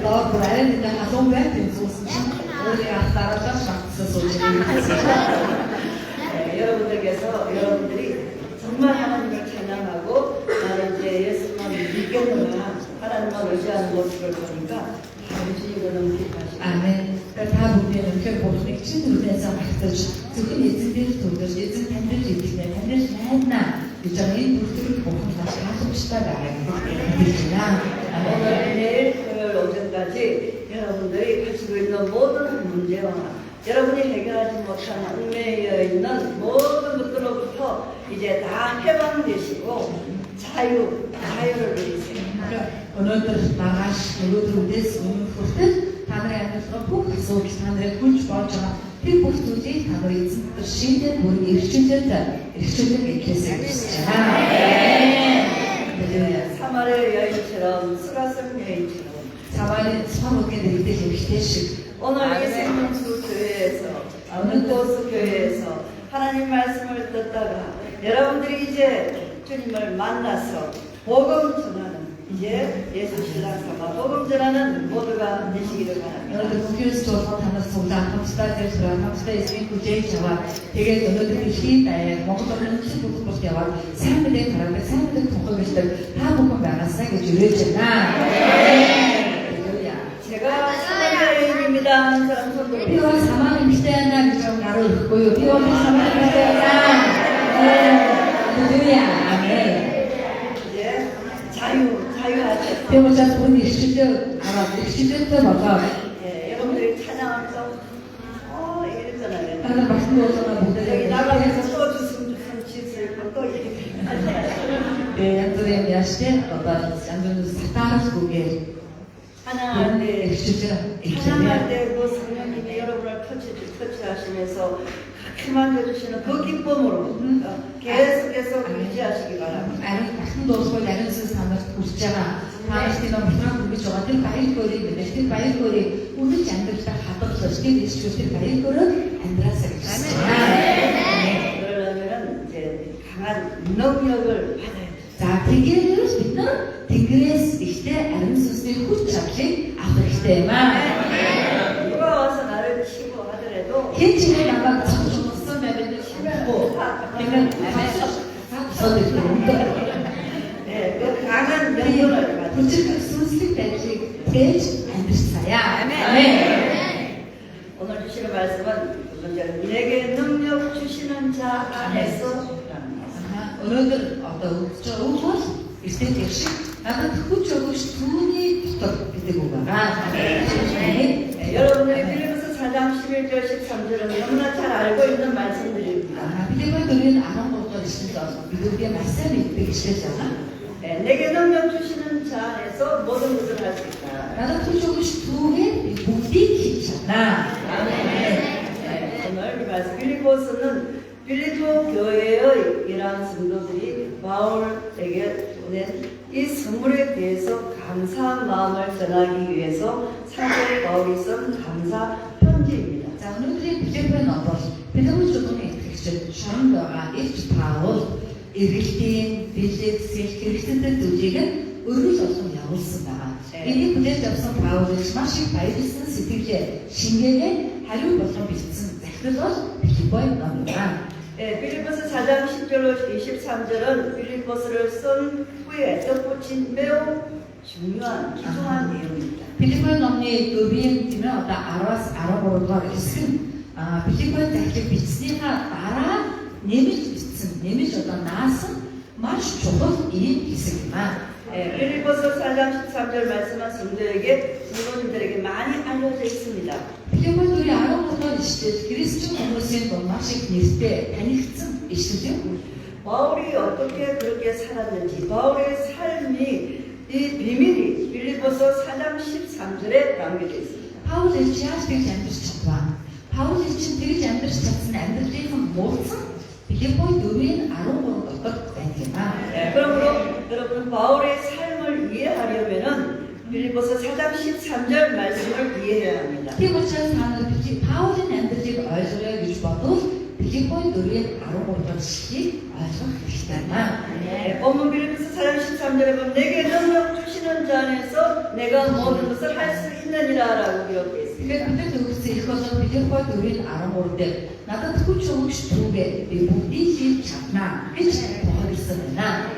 Laat blijven in de gezondheid in 여러분들이 정말 하나님을 찬양하고 나는 이제 예수만 믿겠구나 하나님만 의지하는 모습을 보니까 당신이 너무 기뻐하시고 아멘. Та бүхэн өнөхөр бурхныг чинь түрүүнээс магтаж зөвхөн эзэнээр төгөж эзэн танд итгэнэ танд найднаа гэж энэ бүртгэл бурхан маш хаалгачтай байгааг 오늘 내일 토요일 오전까지 여러분들이 가지고 있는 모든 문제와 여러분이 해결하지 못한 얽매여 있는 모든 것들로부터 이제 다 해방되시고 자유를 누리세요. өнөөдөр маргааш нөгөөдрүүдээс өмнөх хүртэл та нарын амьдралын бүх асуудал та нарыг хүлж болж байгаа тэр бүх зүйлийг та нарын эзэнтэр шийдээд бүр эрхчлээд эхлэхээ хүсэж байна. 3월의 여인처럼 수가성 여인처럼 사마리 서목에 내릴 때 힘드시 오늘 이 생명수 교회에서 은고수 교회에서 하나님 말씀을 듣다가 여러분들이 이제 주님을 만나서 복음 전하는 이제 예수 신랑 삼아 복음 전하는 모두가 되시기를 바랍니다. 여러분 그리스도로 담았습니다. 감사드려요. 감사드려요. 예수님 구제해 주와 되게 여러분들이 힘에 먹었던 친구들 보세요. 사람들의 바람에 사람들의 복음을 다 복음 나갔어요. 주의했잖아. 제가 사마리아 여인입니다 하는 사람 손 들어 비와 사망을 기대하나 그저 나를 듣고요. 비와 사망을 기대하나 할렐루야. 아멘. 이제 자유하죠. 배우자 분이 시절 먹어. 여러분들이 찬양하면서 이랬잖아요. 나는 말씀 오잖아 못해. 여기 나가면서 또 주승 짓을 또 이렇게 하잖아요. 네, 양들의 야시대 어떤 양들은 사타하시고게 찬양할 때 그 성령님이 여러분을 터치하시면서 그만 해주시는 그 기쁨으로 계속해서 유지하시기 바랍니다. 아니, 도서 나는 세상을 보시잖아. 다시는 무슨 우리 저한테 바이거리, 내실 바이거리, 우리 장들 다 하던 소식이 있을 바이거리 안 들었어요. 그러려면 이제 강한 능력을 받아야 돼. 자, 대결을 믿는 대결에서 이때 아름스럽게 후착이 아프리테마. 누가 와서 나를 치고 하더라도 현지에 나가 참좀 쓰면 심고 내가 네, 그 강한 능력을 받아야 돼. 부지런히 숨을 때지 대지 않으시야. 아멘. 오늘 주시는 말씀은 먼저 내게 능력 주시는 자 안에서 오늘은 어떤 우주가 있을 것이 나는 그쪽으로 studii 듣고 가라. 여러분들이 빌립보서 4장 11절 13절은 너무나 잘 알고 있는 말씀들입니다. 빌립보들은 아는 것도 있습니다. 믿음의 말씀이 되기 시작하잖아. 내게 능력 주시는 자 안에서 모든 것을 할 수 있다. 나는 그쪽으로 studii 복이 있잖아. 오늘 이 말씀 빌립보서는 빌립보 교회의 이러한 성도들이 바울에게 보낸 이 선물에 대해서 감사한 마음을 전하기 위해서 사도 바울이 쓴 감사 편지입니다. 자, 오늘의 빌립보는 어떠시? 빌립보 조동의 텍스트 전도가 일주 바울 이르긴 빌립 세크리스트 두지는 의리 접선 야오스다. 이 부대 접선 바울의 스마시 바이비스는 스티브제 신경에 하루 벗선 비슷한 그래서 빌립보에 나옵니다. 빌립보서 4장 10절로 23절은 빌립보서를 쓴 후에 덧붙인 매우 중요한 귀중한 내용입니다. 빌립보에 넘니 의비엔 뒤면 어떤 알아보는 있음. 빌립보에 대해 비치니까 따라 내미지 어떤 나선 마치 조금 이 기승이만. 빌립보서 4장 13절 말씀한 성도님들에게 많이 알려져 있습니다. 빌립보들이 알아보는 시대 그리스도 공부생 동마식 일때 다니슨 이시죠? 바울이 어떻게 그렇게 살았는지 바울의 삶이 이 비밀이 빌립보서 4장 13절에 남겨져 있습니다. 바울의 지하실의 잠들스쳤다. 바울의 지하실의 잠들스쳤은 안들리는 모든 빌립보의 유인 알아보는 것과 관계만. 그러므로 여러분 바울의 삶을 이해하려면은 빌립보서 4장 13절 말씀을 이해해야 합니다. 빌립보서 사는 바울의 안들리 얼굴에 유주봐도 빌립보의 노래의 아로모르던 시기 아주 크시다만 네, 본문 빌립보서 4장 13절에 보면 내게 능력 주시는 자 안에서 내가 모든 것을 할 수 있느니라라고 기록되어 있습니다. 근데 그것을 읽어서 빌립보의 노래의 아로모르되 나도 특히 조금 두배 미국이 잡나 그치 뭐가 있었나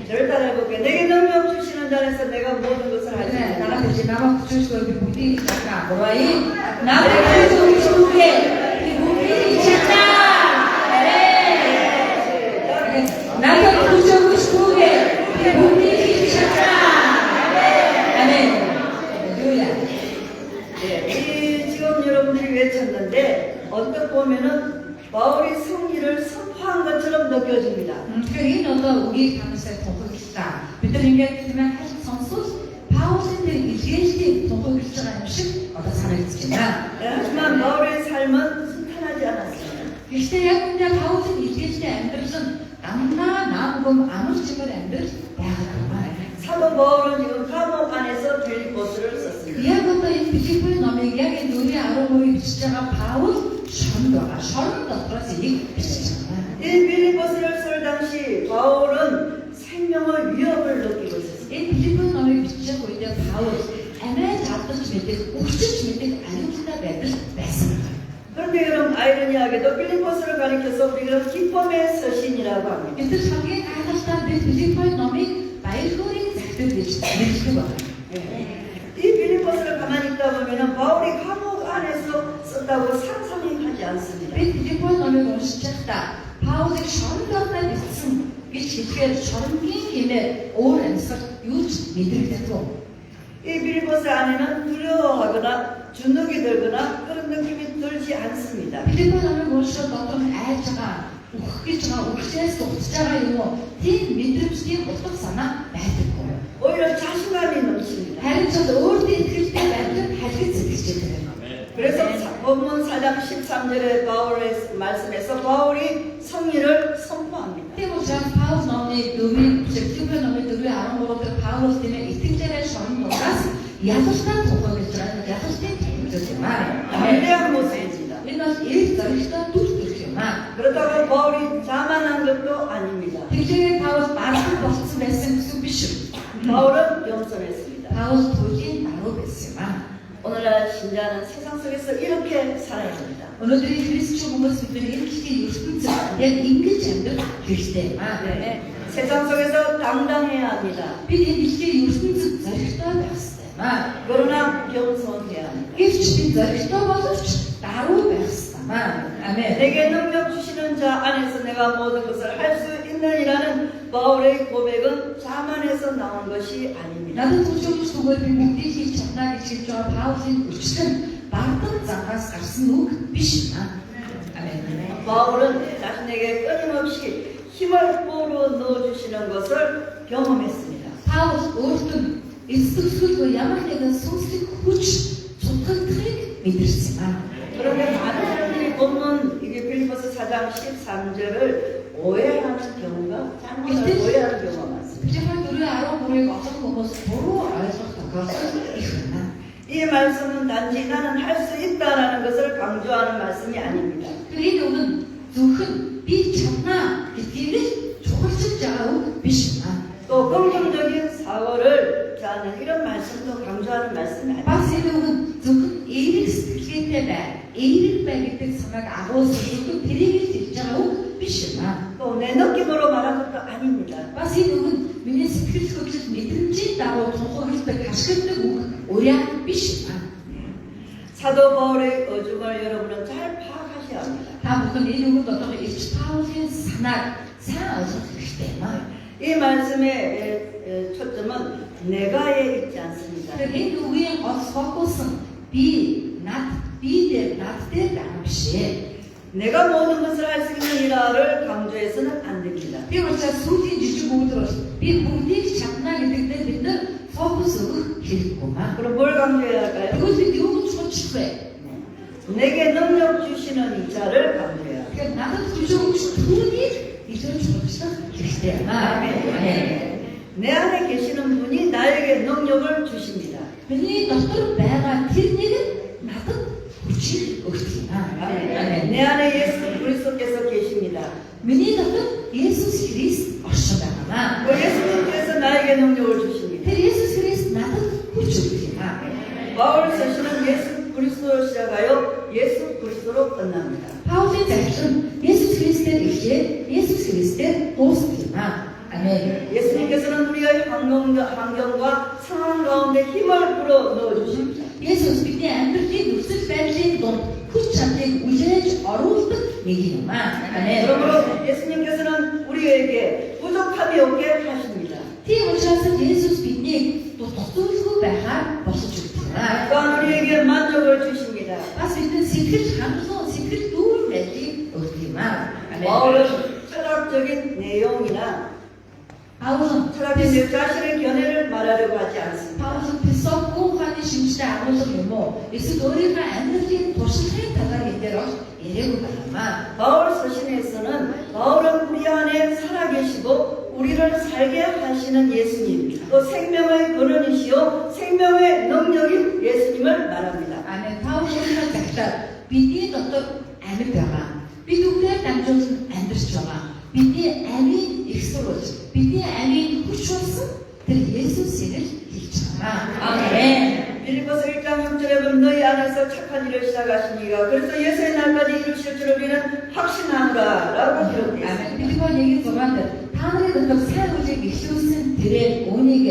저를 따라해볼게요. 내게 능력 주시는 자 안에서 내가 모든 것을 할 수 그래 있느니라. 나가 되지 나만 붙여서 미국이 잡나 뭐라이 나도 조금 두배 미국이 잡나 나도 부족을 두배 미국이 잡나 아멘 할렐루야. 네, 이 지금 여러분들이 외쳤는데 언뜻 보면은 바울이 승리를 선포한 것처럼 느껴집니다. 그게 너도 우리 가면서 동거기다. 베드링게 되면 할 선수 바울신들이 이제시 동거기잖아요. 어떤 사람이 있지만 하지만 바울의 삶은 순탄하지 않았습니다. 글쎄야 근데 바울신 이제시 앤더슨 남나 나무금 아무 집을 앤더슨 내가 그만 사도 바울은 지금 감옥 안에서 빌립보스를 썼습니다. 이하부터 이 빌립보의 넘에게 누리 아로모의 비치자가 바울 전도가 그러지 비치자가 이 빌립보스를 쓸 당시 바울은 생명의 위협을 느끼고 있었습니다. 이 빌립보의 넘에 비치자고 있는 바울 애매 잡던 주민들 옥수 주민들 알려준다 매들 뺐습니다. 그런데 여러분 아이러니하게도 빌립보스를 가리켜서 우리가 기쁨의 서신이라고 합니다. 근데 자기의 가르쳤다 내 빌립보의 넘이 말소리 작들듯이 이 빌립보스를 가만히 있다 보면 바울이 감옥 안에서 썼다고 상상이 하지 않습니다. 빌립보의 넘에 공시쳤다 바울이 전도한다 했음 이 지표에 전긴 김에 오랜서 유지 믿을 때도 이 빌립보스 안에는 두려워하거나 주눅이 들거나 그런 느낌이 들지 않습니다. 빌립보의 넘에 공시쳤다 어떤 애자가 우기자가 옥시에서 옥시자가 이거 티 믿음스티 어떻사나 매들 거예요 오히려 자신감이 넘칩니다. 해리쳐도 올때 그때 매들 해리치 그치들 그래서 본문 4장 13절의 바울의 말씀에서 바울이 승리를 선포합니다. 때문에 파우스 넘니 누비 제프가 넘니 누비 아무것도 파우스 때문에 이틀째의 전도가 야소스탄 동거겠지만 야소스탄 대표지만 담대한 모습입니다. 이는 일절이다 뚜뚜지만 그렇다고 바울이 자만한 것도 아닙니다. 굉장히 파우스 마스크 버스 메신 수비슈 바울은 겸손했습니다. 파우스 도지 나로 뵀지만 오늘날 신자는 세상 속에서 이렇게 살아야 합니다. 오늘들이 그리스도 모습들이 이렇게 유스분자 임기장들 그리스도만 세상 속에서 당당해야 합니다. 비디 이렇게 유스분자 그리스도만 그러나 겸손해야 합니다. 이렇게 그리스도와 나로 뵀지만 아멘. 내게 능력 주시는 자 안에서 내가 모든 것을 할 수 있느니라는 바울의 고백은 자만에서 나온 것이 아닙니다. 나도 도저히 속을 비목되기 전나게 질주와 바우진 우치는 말던 장가스 가슴 비시나 아멘. 바울은 자신에게 끊임없이 힘을 불어 넣어주시는 것을 경험했습니다. 바우스 오르든 일스스도 야만내는 성스리 후치 좋던 트릭 믿으시지만 그런데 많은 사람들이 본문 이게 빌립보서 4장 13절을 오해하는 경우가 잘못을 오해하는 경우가 많습니다. 정말 노래 알아보려고 어떤 것을 보러 알아서 다가서 이거나 이 말씀은 단지 나는 할 수 있다라는 것을 강조하는 말씀이 아닙니다. 그리고는 두흔 비참나 이들이 조금씩 자고 비시나 또 긍정적인 사고를 자는 이런 말씀도 강조하는 말씀이 아닙니다. 바스이는 두흔 이를 스킬 때문에 이를 빼기 때 사마가 아고스도 데리기 되자고 비시나 또 내 느낌으로 말한 것도 아닙니다. 바스이는 미니 스킬 속에서 믿음지 나로 통곡을 때 가시게 되고 오랴 비시나 사도 바울의 어중을 여러분은 잘 파악하셔야 합니다. 다음부터 이름은 어떤 일스파우스의 사어서 그때만 이 말씀의 초점은 내가에 있지 않습니다. 그게 누구의 어스퍼것은 be not there 없이 내가 모든 것을 할 수 있느니라를 강조해서는 안 됩니다. 그리고 제가 소리 주지 못들었어 이 무디 잡나게 되는 포커스를 길고만 그럼 뭘 강조해야 할까요? 그것이 이거는 초치해 내게 능력 주시는 이 자를 강조해야 합니다. 그러니까 나는 그저 돈이 이전 초치다 그리스도야만 내 안에 계시는 분이 나에게 능력을 주십니다. 근데 너를 내가 들리는 나도 хүчийг өгдөг юм аа. 아멘. 내 안에 예수 그리스도께서 계십니다. Миний дотор Есүс Христ оршин байгаа. 그 예수님께서 나에게 능력을 주십니다. Тэр Есүс Христ надад хүч өгдөг юм аа. 바울 서신은 예수 그리스도로 시작하여 예수 그리스도로 끝납니다. Паулийн захидлын Есүс Христээр эхлээд Есүс Христээр дуусдаг юм аа. 아멘. 예수님께서는 우리의 환경과 상황 가운데 힘을 불어 넣어 주십니다. Есүс бидний амьдралын нөхцөл байдлын дунд хүч чадлыг үлээж оруулдаг нэг юм аа. 아멘. 그러므로 예수님께서는 우리에게 부족함이 없게 하십니다. Тийм учраас Есүс биднийг дутагдaltaгүй байхаар босож өгдөг юм аа. 또한 우리에게 만족을 주십니다. Бас бидэнд сэтгэл хангалуун, сэтгэл дүүрэн байдлыг өгдөг юм аа. 아멘. 바울은 철학적인 내용이나 Паул 철학적인 자신의 견해를 말하려고 하지 않습니다. Паул философи ухааны шинжтэй агуулга юм уу? Эсвэл өөрийнхөө амьдралын туршлагын талаар энэ дээр яриаг байна. 바울 서신에서는 바울은 우리 안에 살아계시고 우리를 살게 하시는 예수님, 또 생명의 근원이시오 생명의 능력인 예수님을 말합니다. 아멘. Паулын захидлаар бидний дотор амьд байгаа. Бид үгээр дамжуулан амьдарч байгаа. Бидний амийн их сурвалж, бидний амийн хүч болсон тэр Есүсийг л хэлж байгаа. 아멘. 빌립보서 1장 6절에 보면 너희 안에서 착한 일을 시작하시니가 그래서 예수의 날까지 이루실 줄 우리는 확신하노라 라고 기록되어 있습니다. 아멘. 빌립보 얘기 6-нд та нарын дотор сайн үгийг эхлүүлсэн тэрээр үүнийг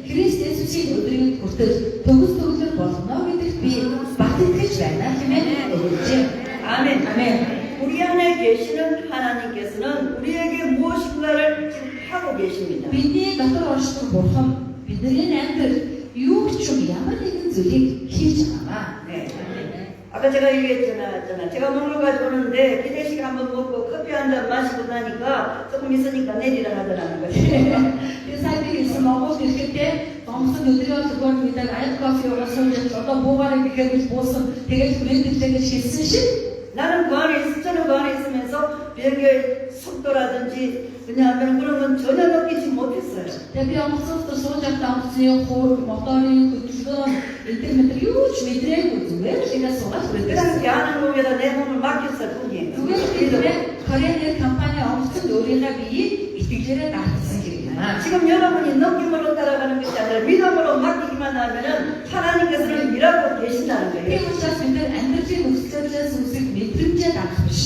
Христ Есүсийн өдрийн хүртэл төгс төгөлөр болно гэдэгт би бат итгэж байна хэмээн өгүүлжээ. 아멘. 아멘. 우리 안에 계시는 하나님께서는 우리에게 무엇인가를 하고 계십니다. Бидний дотор оршдог бурхан бидний амьдрал юу ч юм ямар нэгэн зүйлийг хийж байгаа. 네. 아까 제가 얘기했잖아요. 제가 먹는 거 가지고 오는데 기내식 한번 먹고 커피 한 잔 마시고 나니까 조금 있으니까 내리라 하더라는 거죠. Би сайн хэлсэн Монгол ирэхдээ гомсон өдрийн зүгээр мэдээ аль кофе уусан гэж одоо буугаараа гэхээр буусан тэгээд хүрээлэлтэйгээр шилсэн шиг 나는 그 안에 저는 그 안에 있으면서 비행기의 속도라든지 왜냐하면 그런 건 전혀 느끼지 못했어요. тэгээд би онгоцоос сууж явахдаа онгоцны хуур моторын хөдөлгөөн интернет юу ч мэдрээгүй зүгээр шинэ суугаад 그냥 хүрээлсэн. 대한항공에다 내 몸을 맡겼어 뿐이에요. Зүгээр хэлбэл Кореаны компани онгоцонд өөрийнхөө биеийг итгэлээрээ даатсан гэх юм аа. 지금 여러분이 느낌으로 따라가는 것이 아니라 믿음으로 맡기기만 하면은 하나님께서는 일하고 계신다는 거예요. Тийм учраас бид нар амьдралын нөхцөлөөс үсэг мэдрэмжээ даах биш.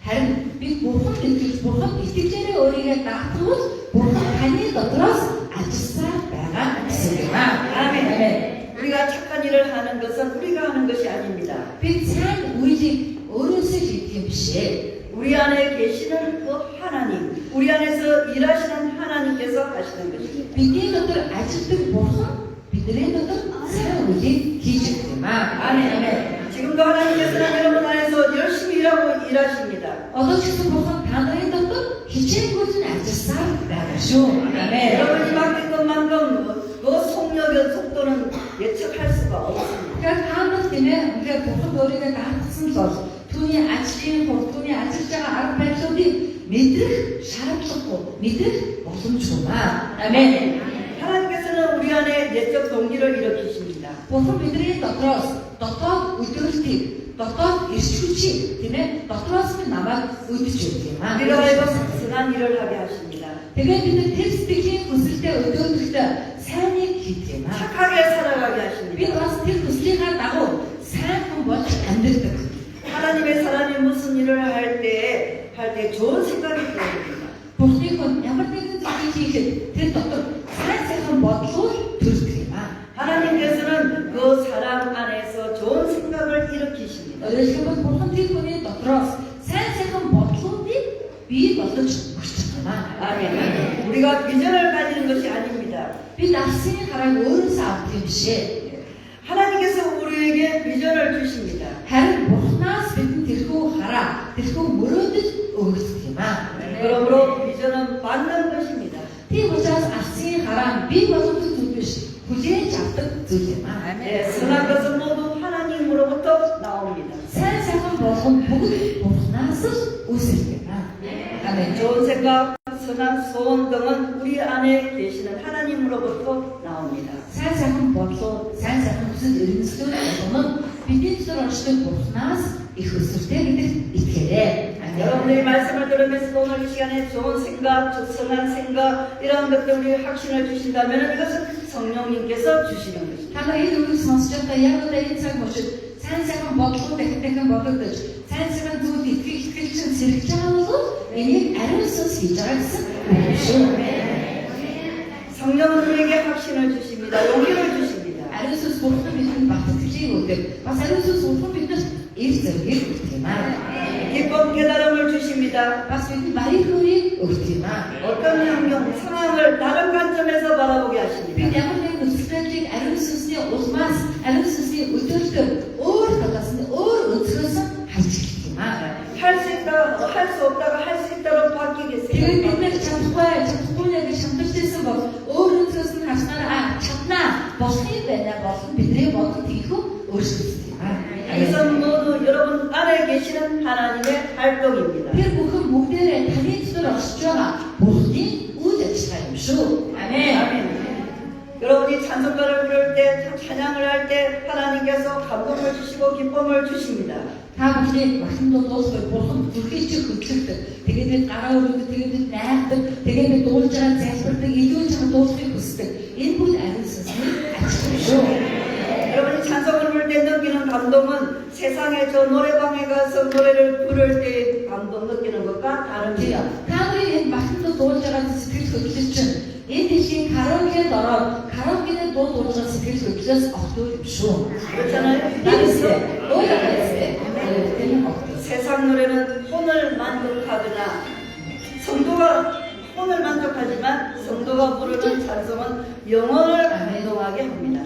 Харин бид Бурханд итгэж, Бурханд итгэлээрээ өөрийгөө даатвал Бурхан таны дотроос ажилласаар байгаа гэсэн юм аа. 아멘. 우리가 착한 일을 하는 것은 우리가 하는 것이 아닙니다. Бид сайн үйлийг өөрөөсөө хийх юм биш ээ. 우리 안에 계시는 그 하나님, 우리 안에서 일하시는 하나님께서 하시는 것입니다. Бидний дотор ажилладаг Бурхан бидний дотор сайн үйлийг хийж өгдөг юм аа. 아멘. 지금도 하나님께서는 여러분 안에서 열심히 일하고 일하십니다. Одоо ч гэсэн Бурхан та нарын дотор хичээнгүйд нь ажилласаар байгаа шүү. 아멘. 여러분이 맡긴 것만큼 그 속력의 속도는 예측할 수가 없습니다. Тэгэхээр та нар тийм ээ ингээд Бурханд өөрийгөө даатгсан л бол түүний ажлын хур, түүний ажиллаж байгаа арга барилуудыг мэдрэх шаардлагагүй, мэдрэх боломжгүй маа. 아멘. 하나님께서는 우리 안에 내적 동기를 일으키십니다. Бурхан бидний дотроос дотоод өдрөлтийг, дотоод эрч хүчийг тийм ээ дотроос нь намайг өдөж өгдөг юм аа. 우리가 알고 선한 일을 하게 하십니다. Тэгээд бид нар тэр сэтгэлийн хүсэлтэд өдөөлөхтэй сайныг хийдэг юм аа. 착하게 살아가게 Бид 하십니다. бас тэр хүслийнхаа дагуу сайн хүн болж амьдрдаг. 하나님의 사람이 무슨 일을 할 때 좋은 생각이 들어옵니다. Бурхны хүн ямар нэгэн зүйлийг хийхэд тэр дотор сайн сайхан бодлого төрдөг юм аа. 하나님께서는 그 사람 안에서 좋은 생각을 일으키십니다. Өөрөлдөө Бурхан тэр хүний дотроос сайн сайхан бодлогыг бий болгож өгч байна. 아멘. 우리가 비전을 가지는 것이 아닙니다. Би навсын харааг өөрөөсөө авдаг юм биш ээ. 하나님께서 우리에게 비전을 주십니다. Харин Бурханаас бидэнд тэрхүү хараа, тэрхүү мөрөөдөл өгдөг юм аа. 그러므로 비전은 받는 것입니다. Тийм учраас авсан хараа бий болгох зүйл биш, хүлээж авдаг зүйл юм аа. 네, 선한 것은 모두 하나님으로부터 나옵니다. сайн сайхан болгон бүгд Бурханаас л үүсэлдэг юм аа. 아멘. 좋은 생각, 선한 소원 등은 우리 안에 계시는 하나님으로부터 나옵니다. сайн сайхан бодлоо, сайн сайхан хүсэл эрмэлзлүүд болгоно бидний дотор оршдог Бурханаас их өсөлттэй гэдэгт итгээрэй. 여러분들이 말씀을 들으면서 오늘 이 시간에 좋은 생각, 선한 생각 이런 것들 우리 확신을 주신다면 이것은 성령님께서 주시는 것입니다. Та нар энэ үгийг сонсож байгаа яг одоо энэ цаг мөчид сайн сайхан бодлого дахин бодогдож, сайн сайхан зүйлд итгэл чинь сэргэж байгаа бол энийг ариун сүнс хийж байгаа гэсэн үг шүү. 성령은 우리에게 확신을 주십니다. 용기를 주십니다. Ариун сүнс Бурхан бидэнд бахархлыг өгдөг. Бас ариун сүнс Бурхан бидэнд эрх зориг өгдөг юм аа. 기쁨 깨달음을 주십니다. Бас бидэнд баяр хөөргийг өгдөг юм аа. 어떤 환경, 상황을 다른 관점에서 바라보게 Бид 하십니다. ямар нэгэн нөхцөлийг ариун сүнсний улмаас, ариун сүнсний өдөөлтөөр өөр талаас нь өөр өнцгөөс харж эхэлдэг юм аа. 할 수 있다, 할 수 없다가 할 수 있다로 바뀌게 Тэгээд бид 생각합니다. нэр чадахгүй гэж шантарчсан бол өөр өнцгөөс нь харснараа чаднаа болох юм байна. Болно бидний бодлого тийхүү өөрчлөгддөг юм аа. 이것은 모두 여러분 안에 계시는 하나님의 활동입니다. Тэр бүхэн бүгдээрээ таны дотор оршиж байгаа Бурханы үйл ажиллагаа юм шүү. 아멘. 아멘. 여러분이 찬송가를 부를 때, 찬양을 할 때 하나님께서 감동을 주시고 기쁨을 주십니다. Та бүхний багтанд дуусах Бурхан зүрхийг чи хөдлөгдөг. Тэгээд бид гараа өргөдөг, тэгээд бид найрдаг, тэгээд бид дуулж байгаа залбирдаг, илүүж байгаа дуусахыг хүсдэг. Энэ бүх ариун сүнсний ажил шүү. 여러분이 찬송을 부를 때 느끼는 감동은 세상에 저 노래방에 가서 노래를 부를 때 감동 느끼는 것과 다릅니다. Та бүхэн энэ багтанд дуулж байгаа сэтгэл хөдлөл чинь энэ дэлхийн караокед ороод караокений дуу дуулж байгаа сэтгэл хөдлөлөөс огтуй юм шүү. 그렇잖아요. Тэгсээ өөрөөр 세상 노래는 혼을 만족하거나 성도가 혼을 만족하지만 성도가 부르는 찬송은 영혼을 감동하게 합니다.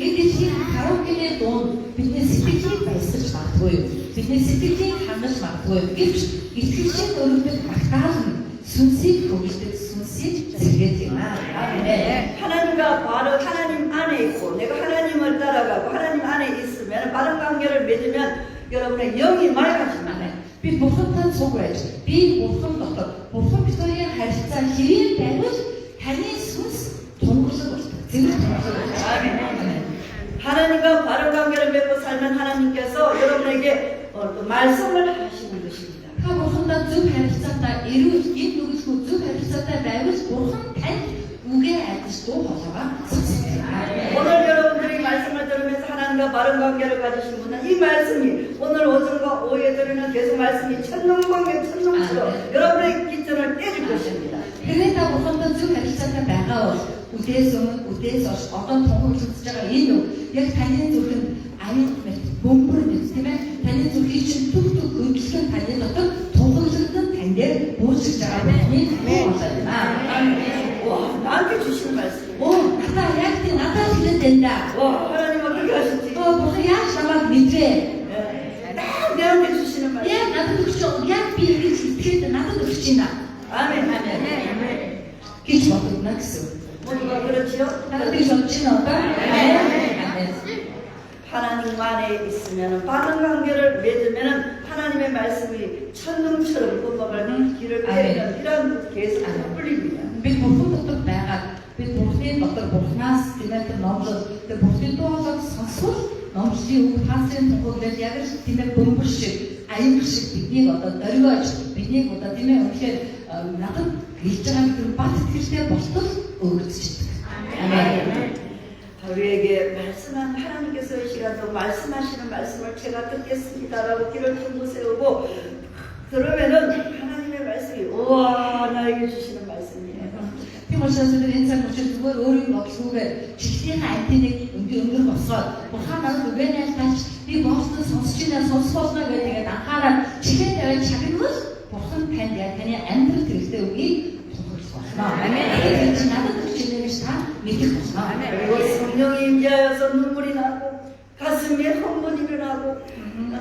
энэ дэлхийн караокений дуу бидний сэтгэлийг баясгаж магадгүй. Бидний сэтгэлийг хангаж магадгүй. Гэвч итгэгчид өөрөөр багтаална. сүнсийг хөгждөг, сүнсийг зэрэгэдэг юм аа. 아멘. 하나님과 바로 하나님 안에 있고 내가 하나님을 따라가고 하나님 안에 있으면 바른 관계를 맺으면 여러분의 영이 맑아집니다. Би Бурхантай цуг байж, би Бурхан дотор, Бурхан бид хоёрын харилцаа хэрэг байвал таны сүнс тунгалаг болдог. Зэрэг тунгалаг болдог. 아멘. 하나님과 바른 관계를 맺고 살면 하나님께서 여러분에게 말씀을 하시는 것입니다. Та Бурхантай зөв харилцаатай эрүүл гин нүгэлгүй зөв харилцаатай байвал Бурхан танд үгээ айлж дуу хоолойгоо сонсдог. 오늘 여러분들이 말씀을 들으면서 하나님과 바른 관계를 가지신 분은 이 말씀이 오늘 오전과 오후에 들으는 계속 말씀이 천둥번개 천둥처럼 여러분의 기전을 때릴 것입니다. Тэгээд та Бурхантай зөв харилцаатай байгаа бол үдээс өмнө үдээс хойш одоо тунхаглаж байгаа энэ үг яг таны зүрхэнд аюул мэт бөмбөр мэт тийм ээ таны зүрхийг чинь түг хөдөлгөн таны дотор тунхаглагдсан тань дээр үүсэж байгаа байна. 와, 나한테 주신 말씀. Оо надаа яг тийм надад хэлээд байна да. 와, 하나님 어떻게 하실지. Бурхан яаж намайг мэдрээ. 딱 내한테 주시는 말씀. Яг надад өгч яг би ингэж итгэхэд надад өгч байна. 아멘. гэж бодогдно гэсэн. 모두가 그렇지요? надад гэж бодож байна одоо. 아멘. 하나님 안에 있으면 바른 관계를 맺으면 하나님의 말씀이 천둥처럼 음악을 길을 때리는 이런 계속 풀립니다. Бид Бурхан дотор байгаад бид Бурханы дотор Бурханаас тэмээд номлол тэр Бурханы дууг сонсвол номлолын үг хаасан тунхаглал яг л тэмээ бөмбөр шиг аян шиг биднийг одоо оргиож биднийг одоо тэмээ үнэхээр надад хэлж байгаа гэдэг бат ихтэй болтол өгөгдчихдэг. 아멘. 우리에게 말씀한 하나님께서 이 시간도 말씀하시는 말씀을 제가 듣겠습니다라고 귀를 둥고 세우고 그러면은 하나님의 말씀이 우와 나에게 주시는 말씀이에요. Тийм учраас бид энэ цаг учраас зүгээр өөрийн бодлогоор чихлийн антиныг өнгөр босгоод Бурхан надад үгээ найлтаач би босноо сонсч байна сонсоолно гэдэг анхаарал чихээ тавиад чагнал Бурхан танд яг таны амьдрал хэрэгтэй үгийг тунхаглах болно. Амен. Έτσι надад өгч байгаа гэж та мэдэх болно. 그리고 성령이 임재하여서 눈물이 나고 가슴에 흥분이 일어나고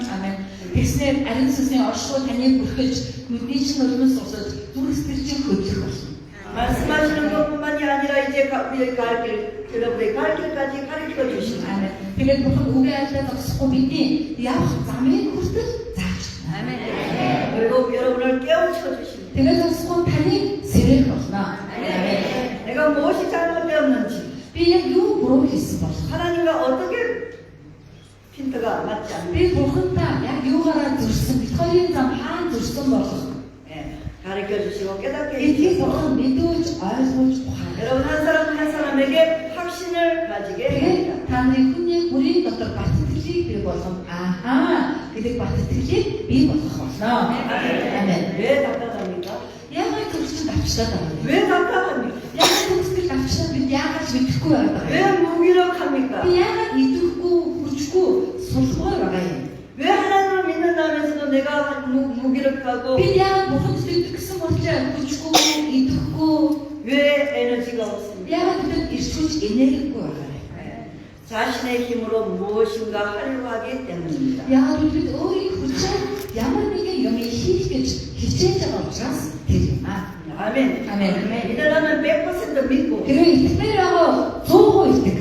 아멘. Тэгснээр ариун сүнсний оршихуй таныг бүрхэж нүдний чинь өлмөс усаж зүрх сэтгэл чинь хөдлөх болно. 말씀하시는 것뿐만이 아니라 이제 우리의 갈 길, 여러분의 갈 길까지 가르쳐 주십니다. 아멘. Тэгээд Бурхан үгээ айлтаад зогсохгүй бидний явах замыг хүртэл зааж өгнө. 아멘. 그리고 여러분을 깨우쳐 주십니다. Тэгээд зогсохгүй таныг сэрэх болно. 아멘. 내가 무엇이 잘못되었는지 Би яг юу буруу хийсэн бол 하나님과 어떻게 힌트가 맞지 않는 Би бурхантай яг юугаараа зурсан, Викторийн зам хаана зурсан болох. 예, 가르쳐 주시고 깨닫게 Эдгээр 해주셔서 бурхан мэдүүлж ойлгуулж ухаана. 여러분 한 사람 한 사람에게 확신을 가지게 Тэгээд 합니다. та нарын хүний бүрийн дотор бат итгэлийг бий болгох. Ахаа гэдэг бат итгэлийг бий болгох болно. Амен. 왜 답답합니까? Яагаад төгсөж авчлаад байгаа вэ? 왜 답답합니까? Яагаад төгсөж авчлаад бид яагаад ч мэдэхгүй байгаа 왜 вэ? 무기력합니까? Би яагаад идэхгүй, хүчгүй, сулгүй байгаа юм? 왜 하나님을 믿는다면서도 내가 무기력하고 Би яагаад бурханд идэг гэсэн болчоо хүчгүй, идэхгүй, 왜 에너지가 없습니까? яагаад бид ирсүүч энергигүй байгаа вэ? 자신의 힘으로 무엇인가 하려고 하기 때문입니다. Яагаад бид өөрийн хүчээр ямар нэгэн юм хийх гэж хичээж байгаа учраас тэр юм аа. 아멘. 아멘. 믿으려면 100% 믿고 Хэрвээ итгэмээр байгаа 100% итгэх.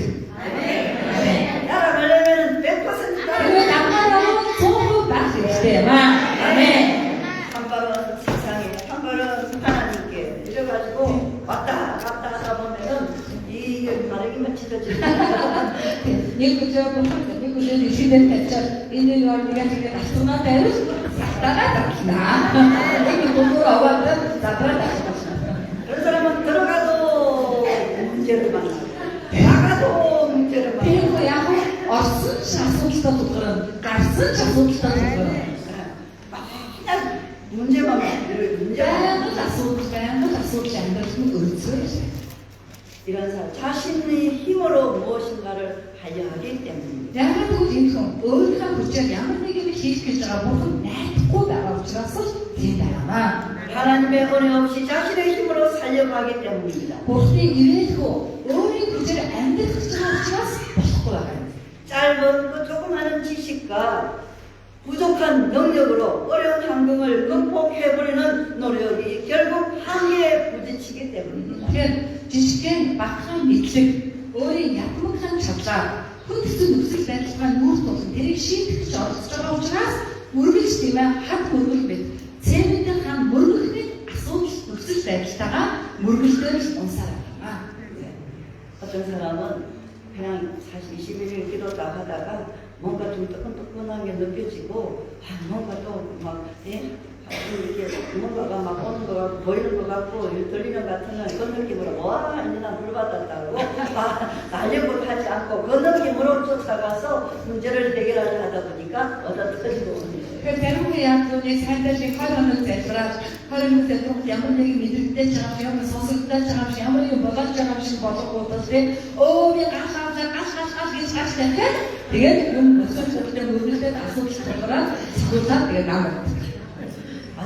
아멘. 따라가려면 100% Хэрвээ 따라. дагаараа 100% байх хэрэгтэй юм аа. 아멘. 한 발은 세상에, 한 발은 하나님께 이래가지고 왔다 갔다 하다 보면은 이게 바르기만 찢어지는 Нэг өдөр бурханд нэг өдөр ишидэл тавьчаад энэ юу нэгэн асуунаа тавьж сатагаа татлаа. Нэг бүгд аваад задраа татлаа. 그런 사람은 들어가도 문제를 만나고 나가도 문제를 만나고 Тэр нь яг орсон ч асуудалтай тулгарна, гарсан ч асуудалтай тулгарна. 그냥 문제만 만들어요. 문제만 Байнга асуудал амьдрал нь өрнөсөөр. 이런 사람 자신의 힘으로 무엇인가를 하려 하기 때문입니다. Яагаад гэвэл энэ хүн өөрийнхөө хүчээр ямар нэг юм хийх гэж байгаа бурхан найдахгүй байгаа учраас тийм байгаамаа. 하나님의 은혜 없이 자신의 힘으로 살려고 하기 때문입니다. Бурханы ирээдгүй өөрийн хүчээр амьдрах гэж байгаа учраас болохгүй байгаа юм. 짧은 그 조그마한 지식과 부족한 능력으로 어려운 환경을 극복해버리는 노력이 결국 한계에 부딪히기 때문입니다. Тэгэхээр жишгэн багахан мэдлэг өөрийн ядмагхан чадлаар хүн төсөв нөхцөл байдалтай нүүр тулсан тэрийг шийдэх гэж оролцож байгаа учраас үргэлж тийм ээ хад мөргөл мэд цементийн хан мөргөх мэд асуудал нөхцөл байдалтайгаа мөргөлдөр унсаар байгаа. 어떤 사람은 그냥 21일 기도다 하다가 뭔가 좀 뜨끈뜨끈한 게 느껴지고 뭔가 또막 이렇게 뭔가가 막 오는 것 같고 보이는 것 같고 들리는 것 같은 그 느낌으로 와 이제 난 불받았다고 날려고 하지 않고 그 느낌으로 쫓아가서 문제를 해결하려 하다 보니까 얻어 터지고 옵니다. Тэгэхээр зарим хүн яг үүний сайдалыг 20 хоног залбираад 20 хоног залбирах ямар нэг мэдрэгдэж байгаа юм сонсогдож байгаа юм ямар нэг болоод байгаа юм шиг болгоодос тийм өө би гаш гэж гаш дахиад тэгээд юм өсөж өсөж мөрөлдөд асуудал тулгараад суулаад тэгээд намайг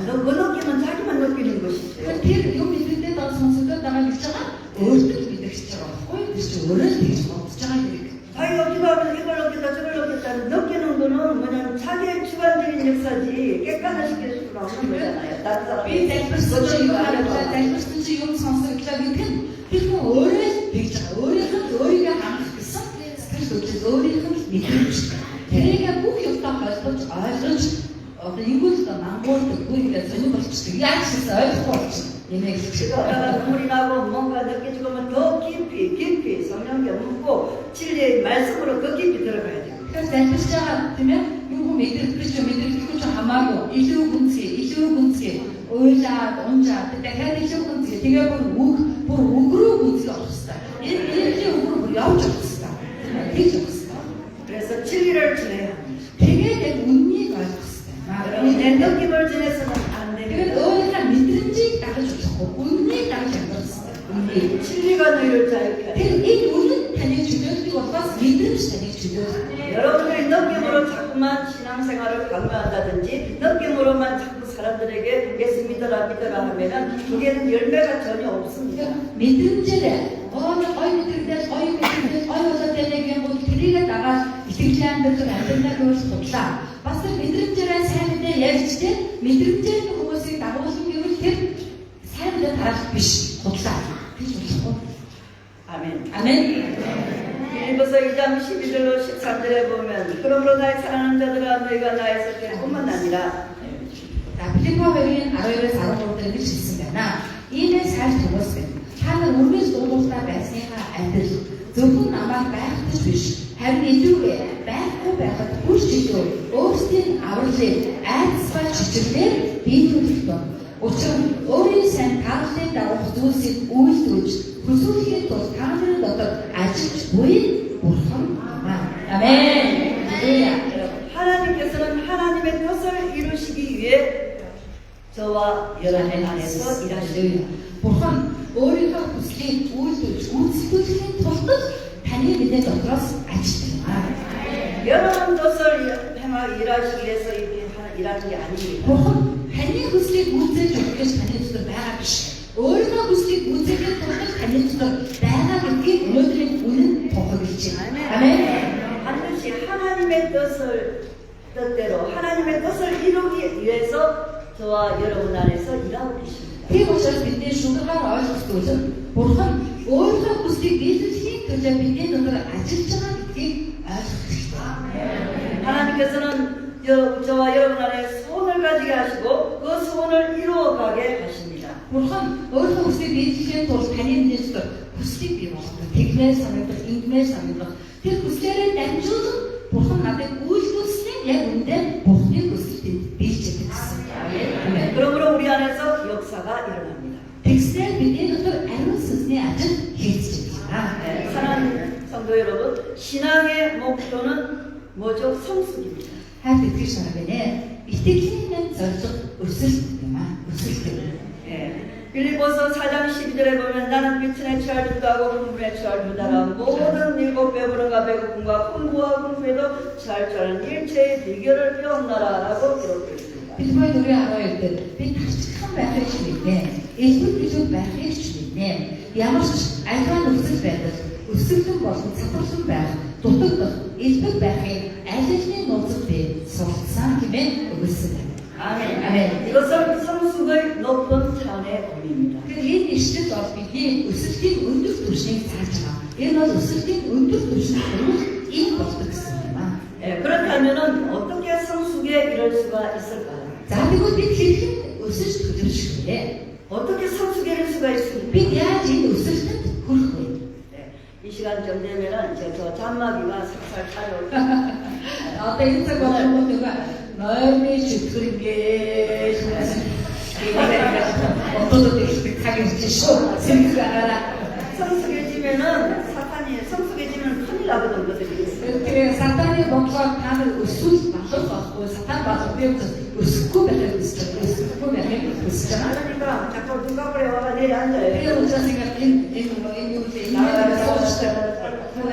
그 느낌은 자기만 느끼는 것이죠. тэр юм мэдрэгдээд байгаа сонсогдоод байгаа гэж байгаа өөртөө мэдэрч байгаа байхгүй юу? Тэр чинь өөрөө тэгж бодож байгаа хэрэг. 자기가 기도하면서 이걸 넣겠다 저걸 넣겠다 느끼는 거는 뭐냐면 자기의 주관적인 역사지 객관화 시킬 수는 없는 거잖아요. 다른 사람이 Би залбирсан чинь юу харагдаа залбирсан чинь юм сонсогдлоо гэх нь тэр хүн өөрөө тэгж байгаа. Өөрийнхөө өөрийгөө хангах гэсэн сэтгэл хөдлөл өөрийнх нь мэдрэмж. Тэрийг бүх юмтай холбож ойлгож одоо ингүүл та мангуулдаг бүгд зөв болчихсон. Яаж ч ойлгохгүй болчихсон. Нэмээд 기도하다가 눈물이 나고 뭔가 느껴지고 하면 더 깊이 성령께 묻고 진리의 말씀으로 더 깊이 들어가야 돼요. Тэгэхээр залбирч байгаа тийм ээ юу мэдрэгдэхгүй ч хамаагүй илүү гүнзгий уйлаад унжаад дахиад илүү гүнзгий тэгээ бүр өгрөө гүнзгий авах хэрэгтэй. Энэ өгрөө бүр явж авах хэрэгтэй. Тэгж авах хэрэгтэй. 그래서 진리를 전해야 합니다. Тэгээд яг үннийг ойлгох хэрэгтэй. 여러분 내 느낌을 전해서는 안 Тэгээд 됩니다. өөрийнхөө мэдрэмжийг дагаж болохгүй. Үннийг дагаж амьдрах хэрэгтэй. Үннийг. 진리가 너희를 자유케 하리라. Тэр энэ үнэн таны чөлөөлдөг болохоос мэдрэмж таны чөлөөлдөг. 여러분들이 느낌으로 자꾸만 신앙생활을 강요한다든지 느낌으로만 자꾸 사람들에게 예수 믿어라 하면은 그게는 열매가 전혀 없습니다. мэдрэмжээр гой мэдрэгдэл гой болоод байна гэх юм тэрийг дагаад итгэлийн амьдралаар хөөс тудлаа. Бас тэр мэдрэмжээрээ сайн мэдээ ярьж тийм мэдрэмжээр хүмүүсийг дагуулсан гэвэл тэр сайн мэдээ тараах биш тудлаа. Гэж болохгүй. 아멘. 빌립보서 2장 12절로 13절에 보면 그러므로 나의 사랑하는 자들아 너희가 나의 속될 뿐만 아니라 Филиппогийн 12-аас 13 дээр гэж хэлсэн байна. Иймээс хайр тугасгал. Та нар үргэлж дуулууртай байсныхаа адил зөвхөн намайг байхтаж биш, харин илүү байхгүй байхад хүрч илүү өөрсдийн авралыг айдасгай чичрэгээр биелүүлэх тун. Учир нь өөрийн сайн тааллын дагуух зүйлсийг үйлдвэрж хүсүүлэхийн тулд та нарын дотор ажиллаж буй бурхан байна. 아멘. 할렐루야. 하나님께서는 하나님의 뜻을 이루시기 위해 저와 여러분 안에서 일하십니다. бурхан өөрийнхөө хүслийг үйлдвэрж гүйцэтгэхийн тулд таны бидний дотроос ажиллаж байна. 여러분 뜻을 일하시기 위해서 일하는 게 아닙니다. бурхан таны хүслийг гүйцээж өгөх гэж таны дотор байгаа биш. өөрийнхөө хүслийг гүйцээхийн тулд таны дотор байгаа гэдгийг өнөөдрийн үнэн тохиолж байна. 아멘. 반드시 하나님의 뜻대로 하나님의 뜻을 이루기 위해서 저와 여러분 안에서 일하고 계십니다. Тийм учраас бидний шударгаар ойлгох зүйл нь бурхан өөрийнхөө хүслийг биелүүлэхийн тулд бидний дотор ажиллаж байгаа гэдгийг ойлгох хэрэгтэй. 하나님께서는 저와 여러분 안에 소원을 가지게 하시고 그 소원을 이루어가게 하십니다. бурхан өөрийнхөө хүслийг биелүүлэхийн тулд таны бидний дотор хүслийг бий болгодог. Тэгнээр санагдах, ингэнээр санагдах. Тэр хүслээрээ дамжуулан бурхан надад үйлдүүлснээр яг үндэ бурханы хүслийг биелждэг гэсэн. 그러므로 우리 안에서 역사가 일어납니다. тэгснээр бидний дотор ариун сүнсний ажил хийгдэж байна. 사랑하는 성도 여러분, 신앙의 목표는 뭐죠? 성숙입니다. хайр итгэж санагнэ. Итгэлийн маань зорилго өсөлт юм аа. өсөлт. 빌립보서 4장 12절에 보면 나는 빛에 취할 하고 흥분에 취할주다라 모든 일곱 배부름과 배고픔과 풍부와 궁핍에도 취할 줄 아는 일체의 비결을 배웠나라라고 기록되어 있습니다. Бидний нүрээ хараад би тарчхан байхыг ч мэднэ. Илүү илүү байхыг ч мэднэ. Ямар ч альва нөхцөл байдал өсөлтөн болон цатгалан байх, дутагдах, элбэг байхыг аль алины нууцад би суралцсан хэмээн өгүүлсэн байна. 아멘. 아멘. 이것은 성숙의 높은 차원의 의미입니다. Тэгэхээр энэ ишлэл бол бидний өсөлтийн өндөр түвшнийг зааж байгаа. Энэ бол өсөлтийн өндөр түвшинд хүрэх ийм болдог гэсэн юм аа. 그렇다면은 어떻게 성숙에 이를 수가 있을까요? За тэгвэл бид хэрхэн өсөж төлөвшөх вэ? 어떻게 성숙에 이를 수가 있습니까? Бид яаж энэ өсөлтөнд хүрэх вэ? 이 시간쯤 되면은 저 잔마귀가 살살 차려올 Одоо энэ цаг болгоно 누가 너희 주크리게 어떤 데서 가게지 쇼 생각하라. 성숙해지면은 성숙해지면 큰일 나거든 그들이. 그래 사탄이 먼저 하는 우수 맞춰서 사탄 맞아 배우면서 우스고 배를 우스고 배를 우스잖아. 그러니까 자꾸 누가 그래 와가 내리 앉아요. 그래 혼자 생각해 나가 소스터 그래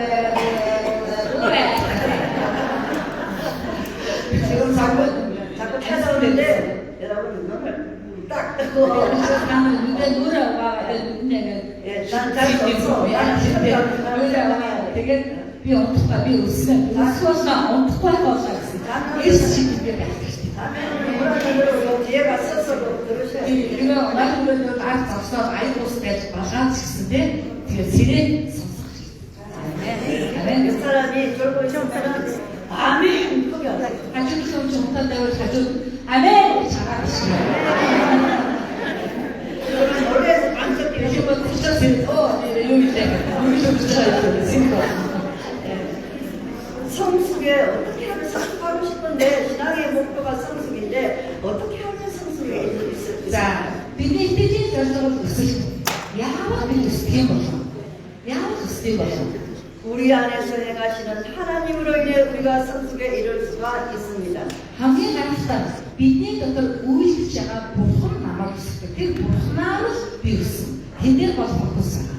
지금 자꾸 찾아오는데 여러분 눈을 딱 뜨고 나는 눈에 누라와 눈에는 난잘 없어. 누라와 되게 bir ontukla bir ısına bir suasına ontukla kalsaksın. Eski gibi 뒤에가 서서 들으셔야 돼요. 그리고 나도 그래도 날 잡서 많이 보스 때 마가 치는데 그 지는 아멘. 그 사람이 졸고 있으면 아멘. 그게 안 돼. 가족 좀 좋다고 가족 아멘 잘하시네. 그러면 노래에서 반짝 이렇게 뭐 붙여서 여기 때문에 여기 좀 붙여야 돼. 성숙에 어떻게 하면 성숙하고 싶은데 신앙의 목표가 성숙인데 어떻게 하면 성숙에 이룰 수 있을까? 자, бидний итгэлийн зорилгыг өсгөх. Яавал бид өсгөх юм бол? Яавал өсгөх бол? 우리 안에서 행하시는 하나님으로 인해 우리가 성숙에 이룰 수가 있습니다. хамгийн гайхалтай бидний дотор үйлдэж байгаа бурхан намайг өсгөх. Тэр бурханаар л би өссөн. Тэндэр бол фокус.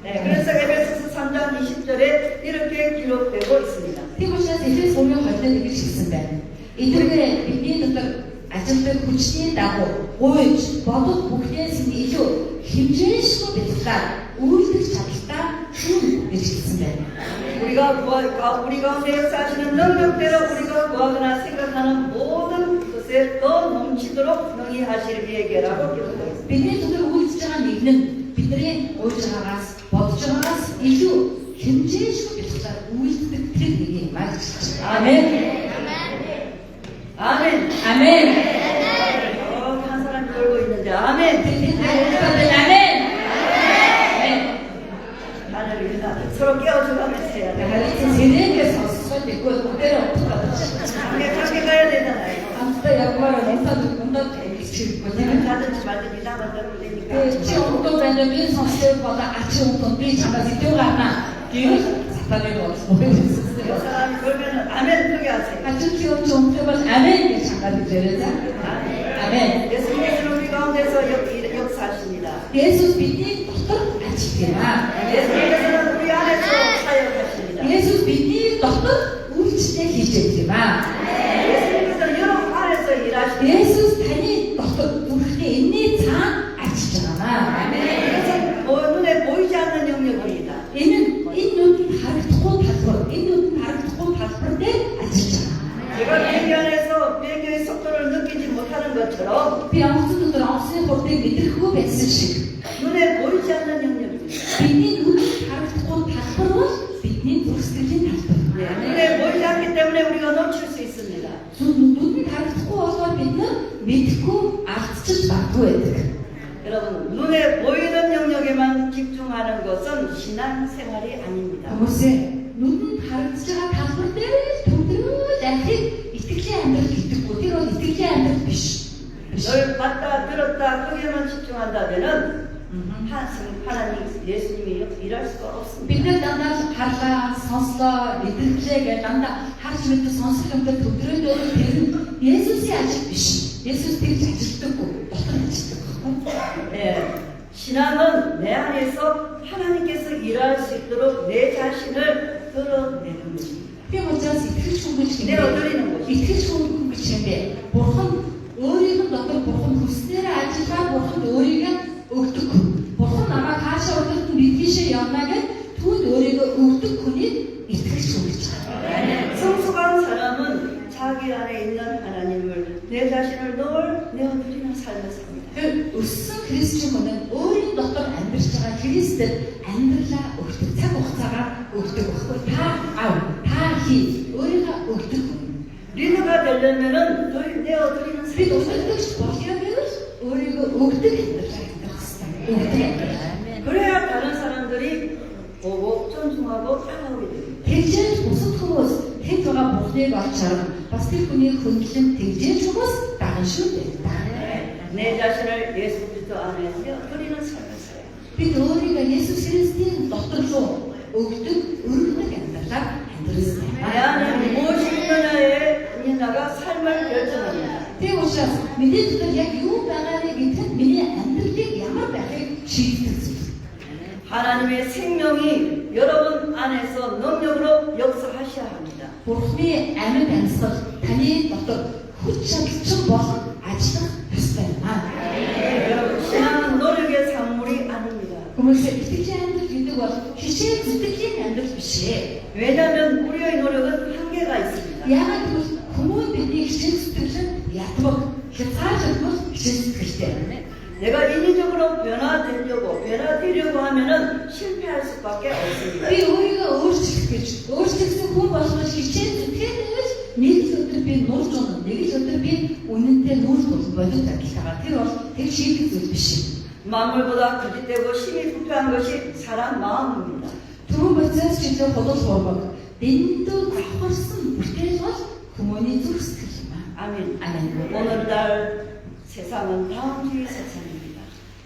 네, 그래서 에베소서 3장 20절에 이렇게 기록되고 있습니다. Тийм учраас Эфес 3-ын 20-д ингэж хэлсэн байна. Эдгээр бидний дотор ажилтдаг хүчний дагуу гуйж бодох бүхнээс нь илүү хэмжээшгүй бэлтгэл үйлдэх чадaltaй хүн гэж хэлсэн байна. 우리 가운데 역사하시는 능력대로 우리가 구하거나 생각하는 모든 것에 더 넘치도록 능히 하실 계획이라고 기록되어 있습니다. Бидний дотор үйлдэж байгаа нэг нь бидний уйж байгаагаас бодож байгаагаас илүү хэмжээшгүй бэлтгэл үйлдэх тэр нэг юм аа гэж хэлсэн. 아멘. 아멘. 아멘. 한 사람이 돌고 있는데 아멘. 아멘. 하늘입니다. 서로 깨워주면서 해야 돼. 세대에서 수가 있고 그때는 어떡하지? 함께 가야 되잖아요. 아무튼 양말을 못하는 건다 지금 내가 가든지 말든지 나만 들으면 되니까. 지금도 되면 선생님보다 아침 운동비 잠깐씩 뛰어가나 이거 사단에 넣어서 그 보여줬어요. 사람이 그러면 아멘 크게 하세요. 아침 기억 좀 해봐서 아멘 잠깐이 되려자. 아멘. 예수님께서는 우리 가운데서 역사하십니다. 예수 믿니 어떤 아침이나 예수님께서는 우리 안에서 사역하십니다. 예수 믿니 어떤 우리 집에 계시지만 예수님께서는 여러분 안에서 일하십니다. 예수 단이 어떤 우리 있니 자 아침이잖아. 이것은 눈에 보이지 않는 영역입니다. 얘는 인눈 바로 두고 다서 인눈 바로 두고 다서 때 아침이잖아. 제가 비행기 안에서 비행기의 속도를 느끼지 못하는 것처럼 Bir haftadır Fransa'ya portaya getirip besleşik. 눈에 보이지 않는 영역입니다. Benim 눈이 다른 건 다르고, benim 불스들린 다르고. 눈에 보이지 않기 때문에 우리가 놓칠 수 있습니다. 눈이 다른 거서 benim 믿고 artış bakıyor. 여러분, 눈에 보이는 영역에만 집중하는 것은 신앙생활이 아닙니다. 그것에 눈이 다른 자가 다를 때 도드르지 이렇게 안들 기득 고대로 이렇게 안들 비시. 널 봤다 들었다 거기에만 집중한다면은 하나님 예수님이 일할 수가 없습니다. Бид дандаа харлаа, сонслоо, мэдрэлээ дандаа харж мэдээ сонсохтой төдрөөд тэр Есүсийн ажил биш. Есүс тэгж ажилдаггүй, дотор ажилладаг. 예, 신앙은 내 안에서 하나님께서 일할 수 있도록 내 자신을 드러내는 것입니다. Би учраас итгэж хүмүж 내가 드리는 것입니다. итгэж хүмүж хэмээ. Бурхан өөрийнх нь дотор бурхан хүснээр ажиллаа, бурхан өөрийгөө өгдөг. Бурхан намайг хаашаа өгдөгт мэдгийшээ явна гэж түүнд өөрийгөө өгдөг хүнийг итгэж хүмүж байгаа. 성숙한 사람은 자기 안에 있는 하나님을 내 자신을 늘 내어드리는 삶을 삽니다. 그 өссөн христчин хүн нь өөрийн дотор амьдарч байгаа Христэд амьдралаа өгдөг, цаг хугацаагаар өгдөг байхгүй. Та хий өөрийгөө өгдөг хүн. 리더가 되려면은 늘 내어드리는 Би 삶을 өсөлтөгч болъё гэж өөрийгөө өгдөг амьдралаа амьдрах хэрэгтэй. Өгдөг амьдрал. 그래야 다른 사람들이 보고 존중하고 따라오게 됩니다. Тэгжээж бусад хүмүүс тэд байгаа Бурхныг олж харна. Бас тэр хүний хөндлөн тэгжээж хүмүүс даган шүү дээ. 내 자신을 예수 그리스도 안에 드리는 삶을 살아요. Бид өөрийгөө Есүс Христийн дотор руу өгдөг, өргөдөг амьдралаар амьдрсан. 내 안에 무엇이 있느냐가 삶을 결정합니다. Тэр учраас миний дотор яг юу байгааг гэхэд миний амьдралыг ямар байхыг шийддэг зүйл. 하나님의 생명이 여러분 안에서 능력으로 역사하셔야 합니다. Бурхны амьд амьсгал таны дотор хүч чадалчин болох ажиллах ёстой юм. 여러분 신앙은 노력의 산물이 아닙니다. Хүмүүсээ итгэлийн амьдрал гэдэг бол хичээл зүтгэлийн амьдрал биш ээ. 왜냐하면 우리의 노력은 한계가 있습니다. Яагаад гэвэл хүмүүс бидний хичээл зүтгэл нь яддаг. хязгаарлалт хичээл зүтгэлтэй. 내가 인위적으로 변화되려고 하면은 실패할 수밖에 없습니다. Би өөрийгөө өөрчлөх гэж өөрчлөгсөн хүн болгож хичээл зүтгэхээс нэг л өдөр би нурж унах, нэг л өдөр би үнэнтэй нүүр тулах болоод ажиллагаа. Тэр бол тэр шийдэх зүйл биш. 만물보다 거짓되고 심히 부패한 것이 사람 마음입니다. Түрүүн процесс жилээ холол хуурмаг. Дэндүү давхарсан бүтээл бол хүмүүний зүрх сэтгэл юм аа. 아멘. 아멘. 오늘날 세상은 다음주의 세상입니다.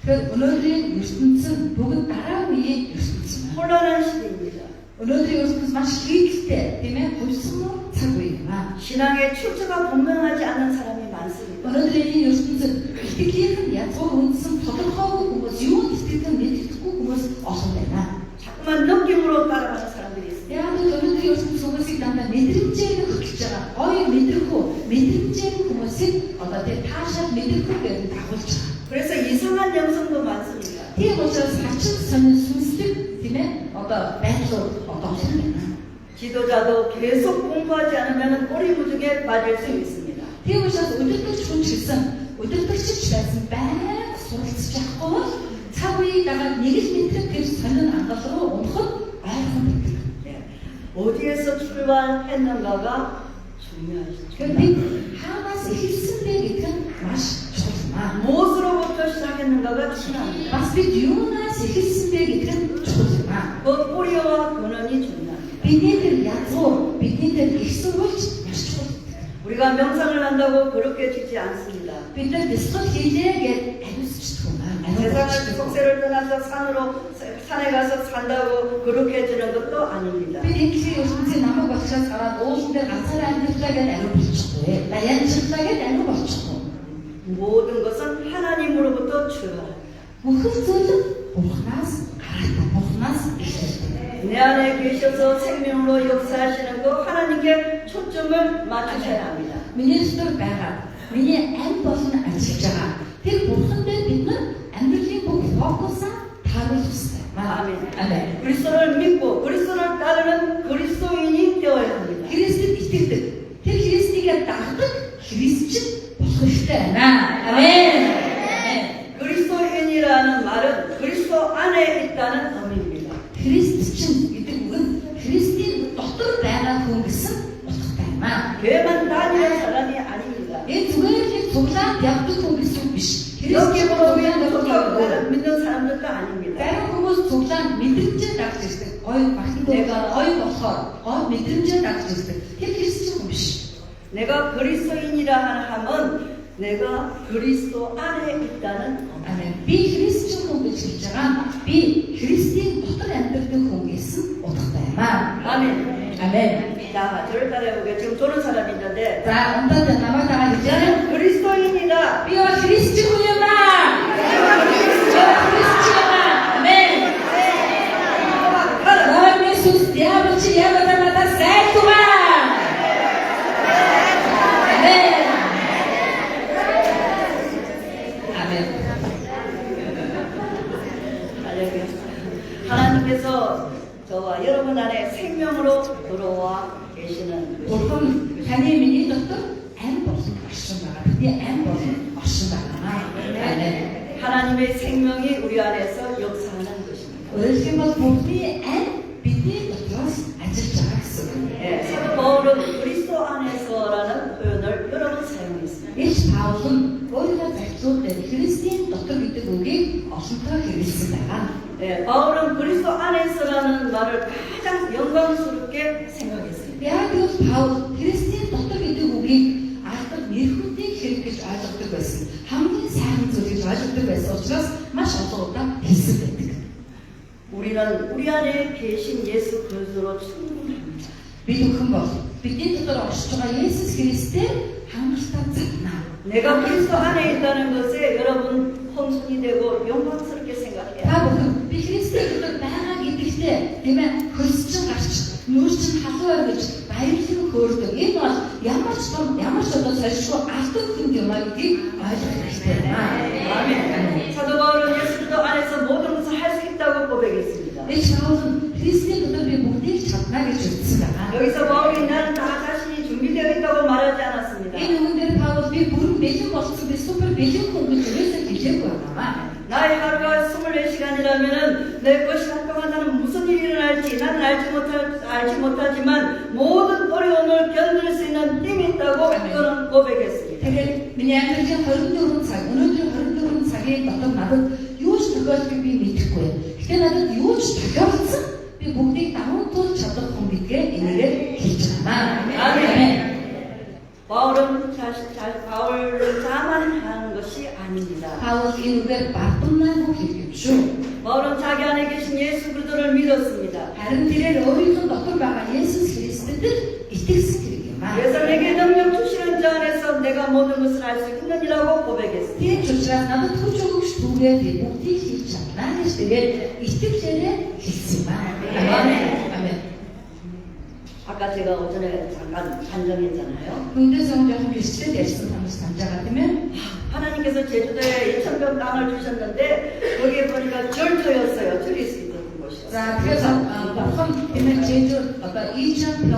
그 오늘의 ертөнцийн бүгд дараа үеийн ертөнцийн. 혼란한 시대입니다. Өнөөдрийн ертөнцийн маш хийгтэй, тийм ээ, хөлсөн цаг үе юм аа. 신앙의 출처가 분명하지 않은 사람이 많습니다. Өнөөдрийн ертөнцид итгэлийн язгуур үндсэн тодорхойгүй хүмүүс, юу итгэдэг мэддэхгүй хүмүүс олон байна. 자꾸만 느낌으로 따라가는 사람들이 있습니다. Яг л өнөөдрийн ертөнцийн хүмүүсийг дандаа мэдрэмжээр хөтлөж байгаа. Гоё мэдрэхгүй, мэдрэмжээр хүмүүсийг одоо тэр таашаад мэдрэхгүйгээр дагуулж байгаа. 그래서 이상한 영성도 많습니다. Тийм учраас хачин сонин сүнслэг тийм ээ одоо байдлууд одоо олон байна. 지도자도 계속 공부하지 않으면 꼬리무중에 빠질 수 있습니다. Тийм учраас өдөртөгч хүн ч гэсэн өдөртөгч байсан байнга суралцж явахгүй бол цаг үеийг дагаад нэг л мэдрэг тэр сонин ангал руу унахад айхан байдаг. 어디에서 출발했는가가 중요하죠. Тэгэхээр бид хаанаас эхэлсэн бэ гэдэг нь маш чухал юм аа. 무엇으로부터 시작했는가가 중요합니다. Бас бид юунаас эхэлсэн бэ гэдэг нь чухал юм аа. 그 뿌리와 근원이 중요합니다. Бидний тэр язгуур, бидний биднийд их сурвалж маш чухал. 우리가 명상을 한다고 그렇게 죽지 않습니다. Бид нар бясалгал хийлээ гэж ариусчихдаг юм аа. 세상을 속세를 떠나서 산에 가서 산다고 그렇게 해주는 것도 아닙니다. Бид энэ ертөнцийн намайг багшаас гараад уулан дээр ганцаараа амьдралаа гэж ариу болчихгүй. Даянчлаа гэж ариу болчихгүй. 모든 것은 하나님으로부터 출발합니다. Бүх зүйл Бурханаас гараад Бурханаас эхэлдэг. 내 안에 계셔서 생명으로 역사하시는 거 하나님께 초점을 맞추셔야 합니다. Миний дотор байгаа. Миний амь болон ажиллаж байгаа. Тэр Бурхан дээр бид нар амьдралын бүх фокусаа тааруулах ёстой. 아멘. 아멘. 그리스도를 믿고 그리스도를 따르는 그리스도인이 되어야 합니다. Христэд итгэдэг. Тэр Христийг дагдаг христчин болох ёстой байна. 아멘. 그리스도인이라는 말은 그리스도 안에 있다는 의미입니다. Христчин гэдэг үг нь Христийн дотор байгаа хүн гэсэн утгатай байна. 교회만 다니는 사람이 아닙니다. Энэ зүгээр л цуглаанд явдаг хүн гэсэн үг биш. 이렇게 Христийн 보면 цуглаанд 그렇다고 믿는 사람들도 아닙니다. зарим хүмүүс цуглаанд мэдрэмжээр дагж ирдэг. Гой бахин дуугаа гой болохоор гой мэдрэмжээр дагж ирдэг. Тэр христчин хүн биш. 내가 그리스도인이라 하면 내가 그리스도 안에 있다는 아멘. Би христчин хүн гэж хэлж байгаа. Би Христийн дотор амьдардаг хүн гэсэн утгатай юм аа. 아멘. 아멘. 자, 저를 따라해보게. 지금 도는 사람이 있는데 За, унтаад намайг дагаад хэлж байгаа. 나는 그리스도인이다. Би бол христчин хүн юм аа. Христчин юм аа. 아멘. Нойр Иесус диавол чи яг надад сайтугаа. 아멘. 아멘. 하나님께서 저와 여러분 안에 생명으로 들어와 계시는 Бурхан таны миний дотор амь болсон оршин байгаа. Бидний амь болон оршин байгаа. 아멘. 하나님의 생명이 우리 안에서 역사하는 것입니다. Өөрөөр хэлбэл Бурханы амь бидний дотроос ажиллаж байгаа гэсэн үг. 예, 사도 바울은 그리스도 안에서라는 표현을 여러 번 사용했습니다. Иш Паул нь өөрийнхөө зарцуулалтад Христийн дотор гэдэг үгийг олонтоо хэрэглэсэн байгаа. 예, 바울은 그리스도 안에서라는 말을 가장 영광스럽게 생각했습니다. Яг л Паул Христийн дотор гэдэг үгийг алдар нэрхүүдийг хэрэг гэж ойлгодог байсан. Хамгийн сайн зүйл гэж ойлгодог байсан учраас маш олон удаа хэлсэн байдаг. 우리는 우리 안에 계신 예수 그리스도로 충분합니다. Бид бүхэн бол бидний дотор оршиж байгаа Есүс Христээр хангалттай затнаа. 내가 그리스도 안에 있다는 것에 여러분 헌신이 되고 영광스럽게 생각해야 Та 합니다. бүхэн би Христийн дотор байгааг идэхдээ тийм ээ хөлсчин гарч нүүрчин халуун гэж баярлан хөөрдөг. Энэ бол ямар ч одоо сольшгүй алдан хүн юм аа гэдгийг ойлгох хэрэгтэй байна. 아멘. 사도 바울은 예수 그리스도 안에서 모든 것을 할 수 있다고 고백했습니다. Энэ Паулын Христийн дотор би бүгдийг чадна гэж ütсэн байгаа. 여기서 바울이 나는 다 자신이 준비되어 있다고 말하지 않았습니다. Энэ үгээр Паул би бүрэн бэлэн болсон би супер бэлэн хүн гэж юусаа хэлээгүй байгаа. 나의 하루가 24시간이라면 내 그 시간 동안 나는 무슨 일이 일어날지 나는 알지 못하지만 모든 어려움을 견딜 수 있는 힘이 있다고 그는 고백했습니다. Тэгэхээр миний амьдралын 24 цаг өнөөдөр 24 цагийн дотор надад юу ч тохиолдгийг би мэдэхгүй. Гэтэ надад юу ч тохиолдсон би бүгдийг даван туулж чадах хүн гэдгээ энэгээр хэлж байна. 아멘. 바울은 바울은 자만하는 것이 아닙니다. Паул энэ үгээр бардамнаагүй хэлж шүү. 바울은 자기 안에 계신 예수 그리스도를 믿었습니다. Харин тэрээр өөрийнхөө дотор байгаа Есүс Христэд итгэсэн хэрэг юм аа. 그래서 내게 능력 주시는 자 안에서 내가 모든 것을 할 수 있느니라고 고백했습니다. Тийм ч учраас надад хүч өгч түгээр би бүгдийг хийж чадна гэж тэгээд итгэлээрээ хэлсэн байна. 아멘. 아멘. 아까 제가 오전에 잠깐 간증했잖아요. 군대에서 조금 비슷해 됐어. 하면서 남자가 되면 하나님께서 제주도에 2,000평 땅을 주셨는데 거기에 보니까 절터였어요. 절이 있었던 곳이었어요. 자, 그래서 보통 되면 제주 어떤 2,000평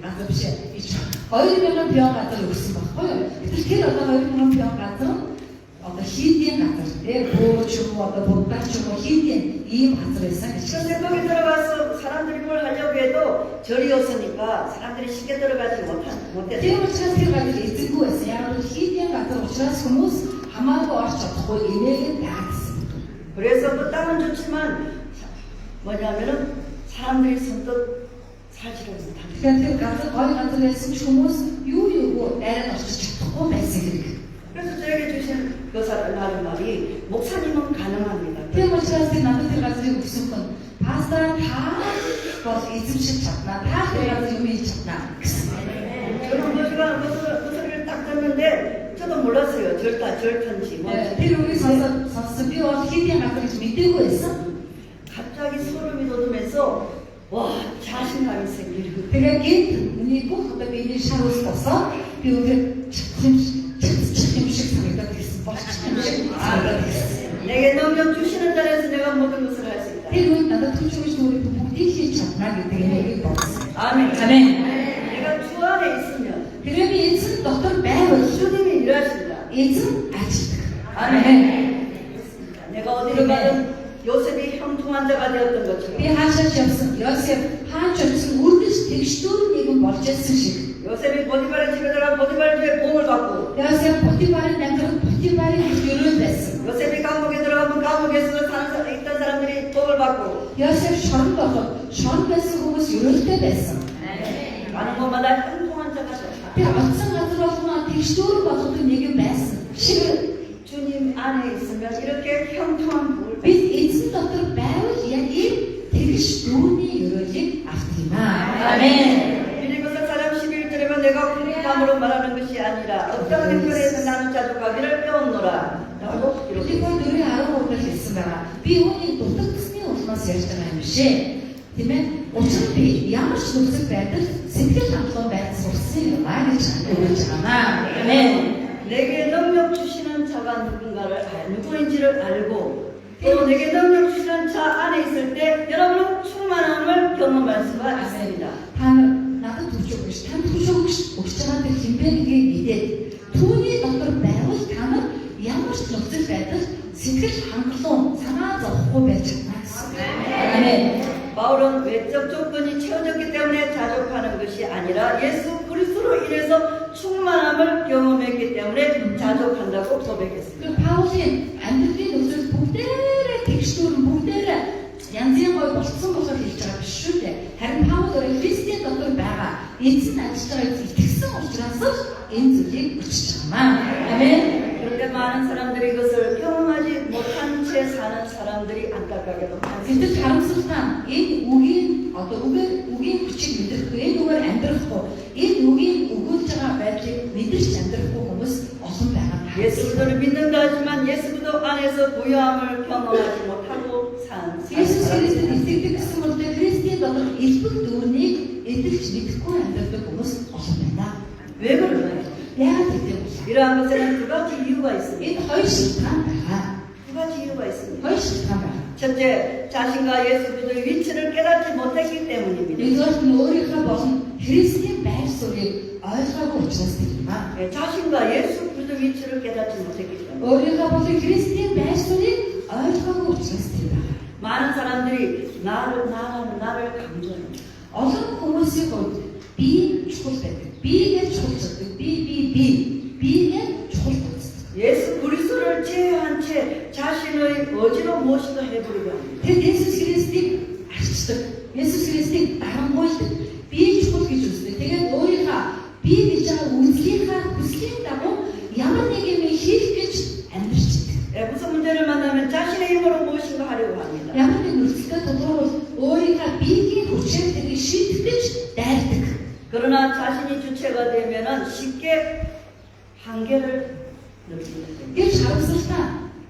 아급시 2,000 어이면은 병 같은 욕심 많고요. 특히 어떤 어이면은 병 같은 어떤 희디엔 같은 보 주고 어떤 복당 주고 희디엔 이 맛을에서 그런데 거기 들어가서 사람들이 뭘 하려고 해도 절이 없으니까 사람들이 쉽게 들어가지 못했어요. тийм учраас тэр газар эзэнгүй байсан. Яг л хийдийн газар учраас хүмүүс хамаагүй орч чадахгүй инээгээд даадсан. 그래서 그 땅은 좋지만 뭐냐면은 사람들이 선뜻 살지를 못합니다. 그러니까 그 가서 거기 가서 했으면 хүмүүс юу юугүй найраад очиж чадахгүй байсан хэрэг. 그래서 저에게 주신 그 사람 하는 말이 목사님은 가능합니다. Тийм учраас би надад тэр газрыг өгсөн хүн пастор та бол эзэмшиж чадна. Та тэр газар юм хийж чадна гэсэн. 저는 그 소리를 딱 듣는데 저도 몰랐어요. 절탄지 뭐. Тэр үгийг сонссон би бол хийдийн газар гэж мэдээгүй байсан. 갑자기 소름이 돋으면서 와 자신감이 생기는. Тэгээ гинт миний бүх одоо би энэ шар ус босоо би өөрөө чадчих юм шиг санагдаад ирсэн болчихсон. 내게 능력 주시는 자리에서 내가 모든 것을 할 수 있다. Тэр үед надад түнч өгч өөрийн бүгдийг хийж чадна гэдэг энийг бодсон. 아멘. 아멘. 내가 주 안에 있으면 그러면 эзэн дотор байвал 주님이 일하신다. эзэн ажилладаг. 아멘. 내가 어디를 가든 요셉이 형통한 자가 되었던 것처럼 Би хаашаач явсан. Йосеф хаач очсон үргэлж тэгшдүүр нэгэн болж байсан шиг. 요셉이 보디발의 집에 들어가 보디발의 집에 복을 받고 Йосеф Потифарын амьдрал Потифарын хөрөөл байсан. 요셉이 감옥에 들어가면 감옥에서 있던 사람들이 복을 받고 Йосеф шоронд ороход шоронд байсан хүмүүс өрөөлтэй байсан. 가는 곳마다 형통한 자가 되었다. Тэр очсон газар болгоно тэгшдүүр болгох нэгэн байсан. шиг 주님 안에 있으면 이렇게 형통한 복을 бид эзэн дотор байвал яг ийм тэгш дүүрний өрөөлийг авдаг юм аа. 아멘. 빌립보서 4장 11절에만 내가 공감으로 말하는 것이 아니라 어떠한 형편에서 나는 자족하기를 배웠노라 라고 Бид 기록했습니다. гоо дөрөв 13-аар хэлсэн байгаа. Би үүнийг дутагдсны улмаас ярьж байгаа юм шээ. Тийм ээ. Учир нь би ямар ч нөхцөл байдал сэтгэл хангалуун байдал сурсан юм аа гэж хэлж байгаа. 아멘. 내게 능력 주시는 자가 누구인지를 알고 또 내게 능력 주시는 자 안에 있을 때 여러분은 충만함을 경험할 수가 있습니다. Та надад түлж өгч, танд түлж өгч байгаа тэр хинбэ гэдгийг мэдээд түүний дотор байвал та нар ямар ч нөхцөл байдал сэтгэл хангалуун санаа зовхгүй байж чадна гэсэн. 아멘. 바울은 외적 조건이 채워졌기 때문에 자족하는 것이 아니라 예수 그리스도로 인해서 충만함을 경험했기 때문에 자족한다고 고백했습니다. 그 Паулийн амьдралын нөхцөл бүгдээрээ тэгшдүүрэн бүгдээрээ янзын гой болцсон болохоор хэлж байгаа биш шүү дээ. Харин Паул өөрөө Христийн дотор байгаа эзэн ажиллаж байгааг итгэсэн учраас л энэ зүйлийг өчөж байгаа. 아멘. 그런데 많은 사람들이 이것을 경험하지 못한 채 사는 사람들이 안타깝게도 많습니다. Гэтэл харамсалтай энэ үгийн хүчийг мэдрэхгүй, энэ үгээр амьдрахгүй, энэ үгийн өгүүлж байгаа байдлыг мэдэрч амьдрахгүй хүмүүс олон байгаа. 예수 그리스도를 믿는다 하지만 예수 그리스도 안에서 부유함을 경험하지 못하고 산 Есүс 사람들. Христэд итгэдэг гэсэн мөрөдөө Христийн дотор элбэг дүүрнийг эдэлж мэдэхгүй амьдрдаг хүмүүс олон байна. 왜 그러나요? Яагаад гэдэг вэ? 이러한 것에는 두 가지 이유가 있습니다. Энэ хоёр шалтгаан байгаа. 두 가지 이유가 있습니다. Хоёр шалтгаан байна. 첫째, 자신과 예수 그리스도의 위치를 깨닫지 못했기 때문입니다. Нэгдүгээр нь өөрийнхөө болон Христийн байр суурийг ойлгоогүй учраас тийм ба. 예, 자신과 예수 그리스도의 위치를 깨닫지 못했기 때문에 өөрийнхөө болон Христийн байр суурийг ойлгоогүй учраас тийм ба. 많은 사람들이 나를 강조합니다. Олон хүмүүсийн хувьд би чухал байдаг. Бигээ чухалчдаг. бигээ чухал үздэг. 예수 그리스도를 제외한 채 자신의 의지로 무엇인가 해보려고 합니다. Тэр Есүс Христийг арчдаг. Есүс Христийг дарангуйдаг. Би чухал гэж үздэг. Тэгээд өөрийнхөө би гэж байгаа үзлийнхаа хүслийн дагуу ямар нэг юм хийх гэж амьдрчдаг. 예, 무슨 문제를 만나면 자신의 힘으로 무엇인가 하려고 합니다. Ямар нэг нөхцөлтэй тулгарвал өөрийнхөө биеийн хүчээр тэрийг шийдэх гэж дайрдаг. 그러나 자신이 주체가 되면은 쉽게 한계를 느끼게 됩니다. Гэвч харамсалтай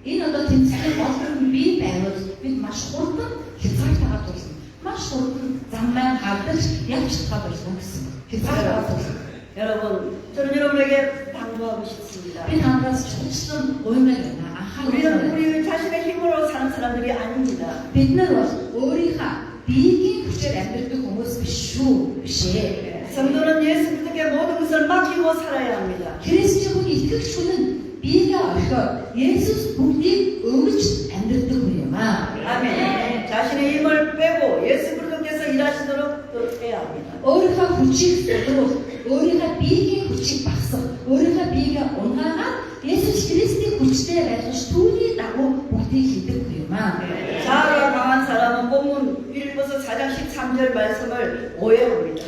энэ одоо тэмцээн болон бие байвал бид маш хурдан хязгаартайгаар тулна. Маш хурдан замбай хавдаж явж чадах болно гэсэн. Хязгаартайгаар тулна. 여러분, 저는 여러분에게 당부하고 싶습니다. Би танаас чухалчлан уймаар байна. Анхаарал. 우리 자신의 힘으로 사는 사람들이 아닙니다. Бид нар бол өөрийнхөө биеийн хүчээр амьдрэх хүмүүс биш шүү. Бишээ. 성도는 예수 그리스도께 모든 것을 맡기고 살아야 합니다. Христчүүд итгэгч хүн нь биегээ орхиод Есүс бүгдийг өгж амьдрэх хүн юм аа. 아멘. 자신의 힘을 빼고 예수 그리스도께서 일하시도록 해야 합니다. өөрийнхөө хүчийг зөвлөх, өөрийнхөө биеийн хүчийг багсах, өөрийнхөө биегээ унгаагаад Есүс Христийн хүчтэй байлгаж түүний дагуу бүгдийг хийдэг хүн юм аа. 자아가 강한 사람은 본문 빌립보서 4장 13 3절 말씀을 오해합니다.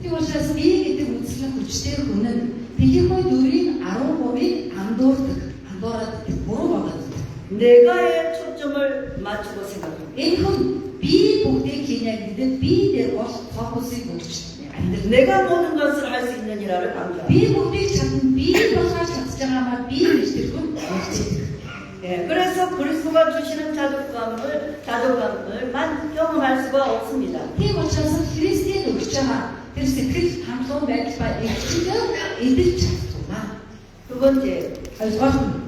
Тийм учраас би гэдэг үндслэн хүчтэй хүн нь тэгэх үед өөрийн 13-ыг андуураад буруу бодоод. 내가의 초점을 맞추고 생각합니다. Энэ хүн би бүгдийг хийнэ гэдэг би дээр бол фокусыг өгч амьдрал. 내가 모든 것을 할 수 있느니라를 강조합니다. Би бүгдийг чадна, би болохоор чадж байгаамаа би гэж тэр хүн хэлж. 예, 그래서 그리스도가 주시는 자존감을만 경험할 수가 없습니다. Тийм учраас Христийн өгч байгаа тэр сэтгэл хангалуун байдал ба эцэг эдэлж чадна. 두 번째, Хоёрдугаар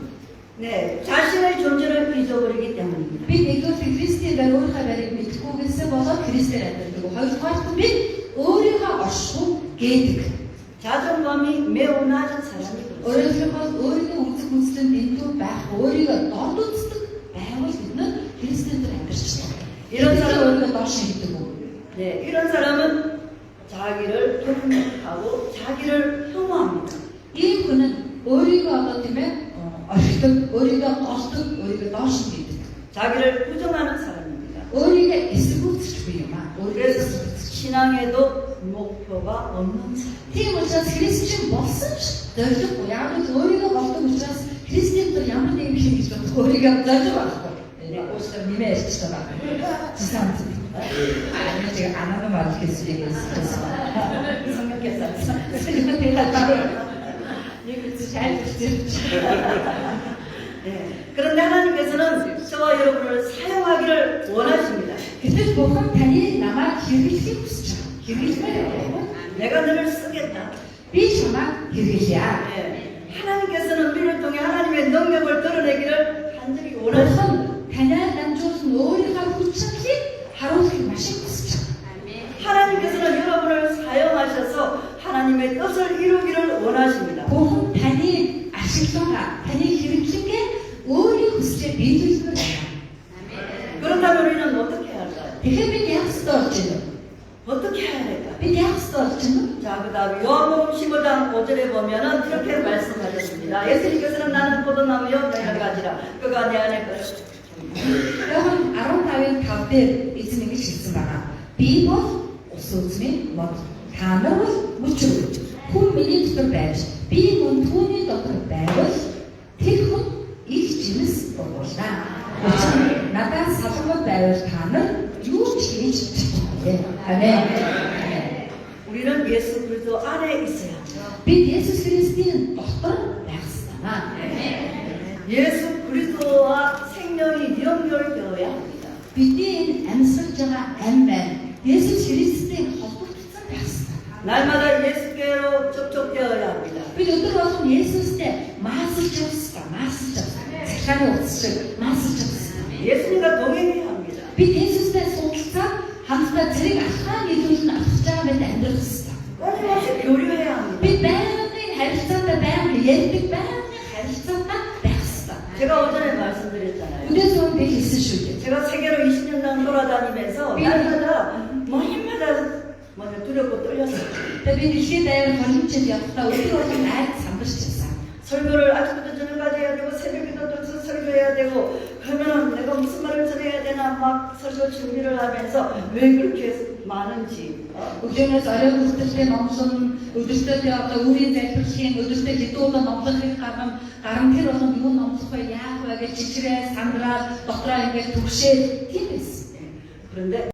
네, 자신의 존재를 잊어버리기 때문입니다. би нэгдүгээр Христийн байр өөрийнхөө байрыг мэдхгүйгээсээ болоод Христээр амьдрдаг. Хоёрдугаар би өөрийнхөө оршихуй гэдэг. 자존감이 매우 낮은 사람이 그렇습니다. өөрийнхөө үзэг үндэслэл дэндүү байх, өөрийгөө доод үздэг байвал бид нь Христээр амьдарч байна. 이런 사람 өөрийгөө доош хийдэг үү? 네, 이런 사람은 자기를 평가하고 자기를 혐오합니다. Ийм хүн нь өөрийгөө одоо тийм ээ орхидог, өөрийгөө голдог, өөрийгөө доош хийдэг. 자기를 부정하는 사람입니다. өөрийгөө эсэргүүцэж буй юм аа. 그래서 өөрийгөө 신앙에도 목표가 없는 사람. тийм учраас христчин болсон ч зориггүй. Яг л өөрийгөө голдог учраас христийн төр ямар нэгэн юм хийж болох өөрийгөө зориг байхгүй. Уучлаарай нэмээ ярьж байгаа. 지상지. 아니 제가 안 하는 말을 계속 얘기했어요. 성경께서 잘 듣지. 네. 그런데 하나님께서는 저와 여러분을 사용하기를 원하십니다. 그때 보면 단이 남아 길게 없죠. 길게요. 내가 너를 쓰겠다. 비참한 길게야. 네. 하나님께서는 우리를 통해 하나님의 능력을 드러내기를 간절히 원하십니다. 우선 단야 남조선 오리가 후착히 하루씩 마시고 있죠. 하나님께서는 여러분을 사용하셔서 하나님의 뜻을 이루기를 원하십니다. 보험 단이 아실거나 단이 길게 우리 후스에 믿으시는 거야. 그렇다면 우리는 어떻게 해야 할까요? 대개비 약스터지는 어떻게 해야 될까요? 비 약스터지는 자, 그 다음 요한복음 15장 5절에 보면은 이렇게 말씀하셨습니다. 예수님께서는 나는 포도나무여 너희는 가지라. 그가 내 안에 것이. 여러분 아름다운 가운데 있는 게 있습니다. 비보 없어지면 뭐 단어를 묻히고 훈민이 들어봐야지. 비문 돈이 들어봐야지. 대훈 이 지는 것이다. 나가 사정을 배울 단어 유치히 지켜야 아멘. 우리는 예수 그리스도 안에 있어야 합니다. 비 예수 그리스도는 어떤 약속이나 예수 그리스도와 생명이 연결되어야 합니다. 비디엔 엠설자가 엠맨 예수 그리스도의 허브특성 약속. 날마다 예수께로 접촉되어야 합니다. 비 어떤 예수 때 마스터스가 색깔이 없을 마스터스. 예수님과 동행해야 합니다. 비 예수 때 속사 함수가 제가 한 이들은 앞자면 안 들었어. 끊임없이 교류해야 합니다. 비 매일 할수다 매일 예비 매일 할수다 백수다. 제가 어전에 말씀드렸잖아요. 그래서 비 있으시오. 제가 세계로 20년 돌아다니면서 날마다 해마다 두렵고 떨렸어요. 근데 이게 내가 걸림질이 없다. 우리가 날 잠들었어. 설교를 아침부터 저녁까지 해야 되고 새벽에도 또 설교해야 되고 그러면 내가 무슨 말을 전해야 되나 막 설교 준비를 하면서 왜 그렇게 많은지 өглөөнөөс оройн хүртэлтэй номсон өдөртөө одоо үрийн залбирлын өдөртөө хэдүүлэн номлохыг гарам тэр болгон юу номлох вэ яах вэ гэж чичрээ сандраад дотроо ингээд түгшээ тийм байсан. 그런데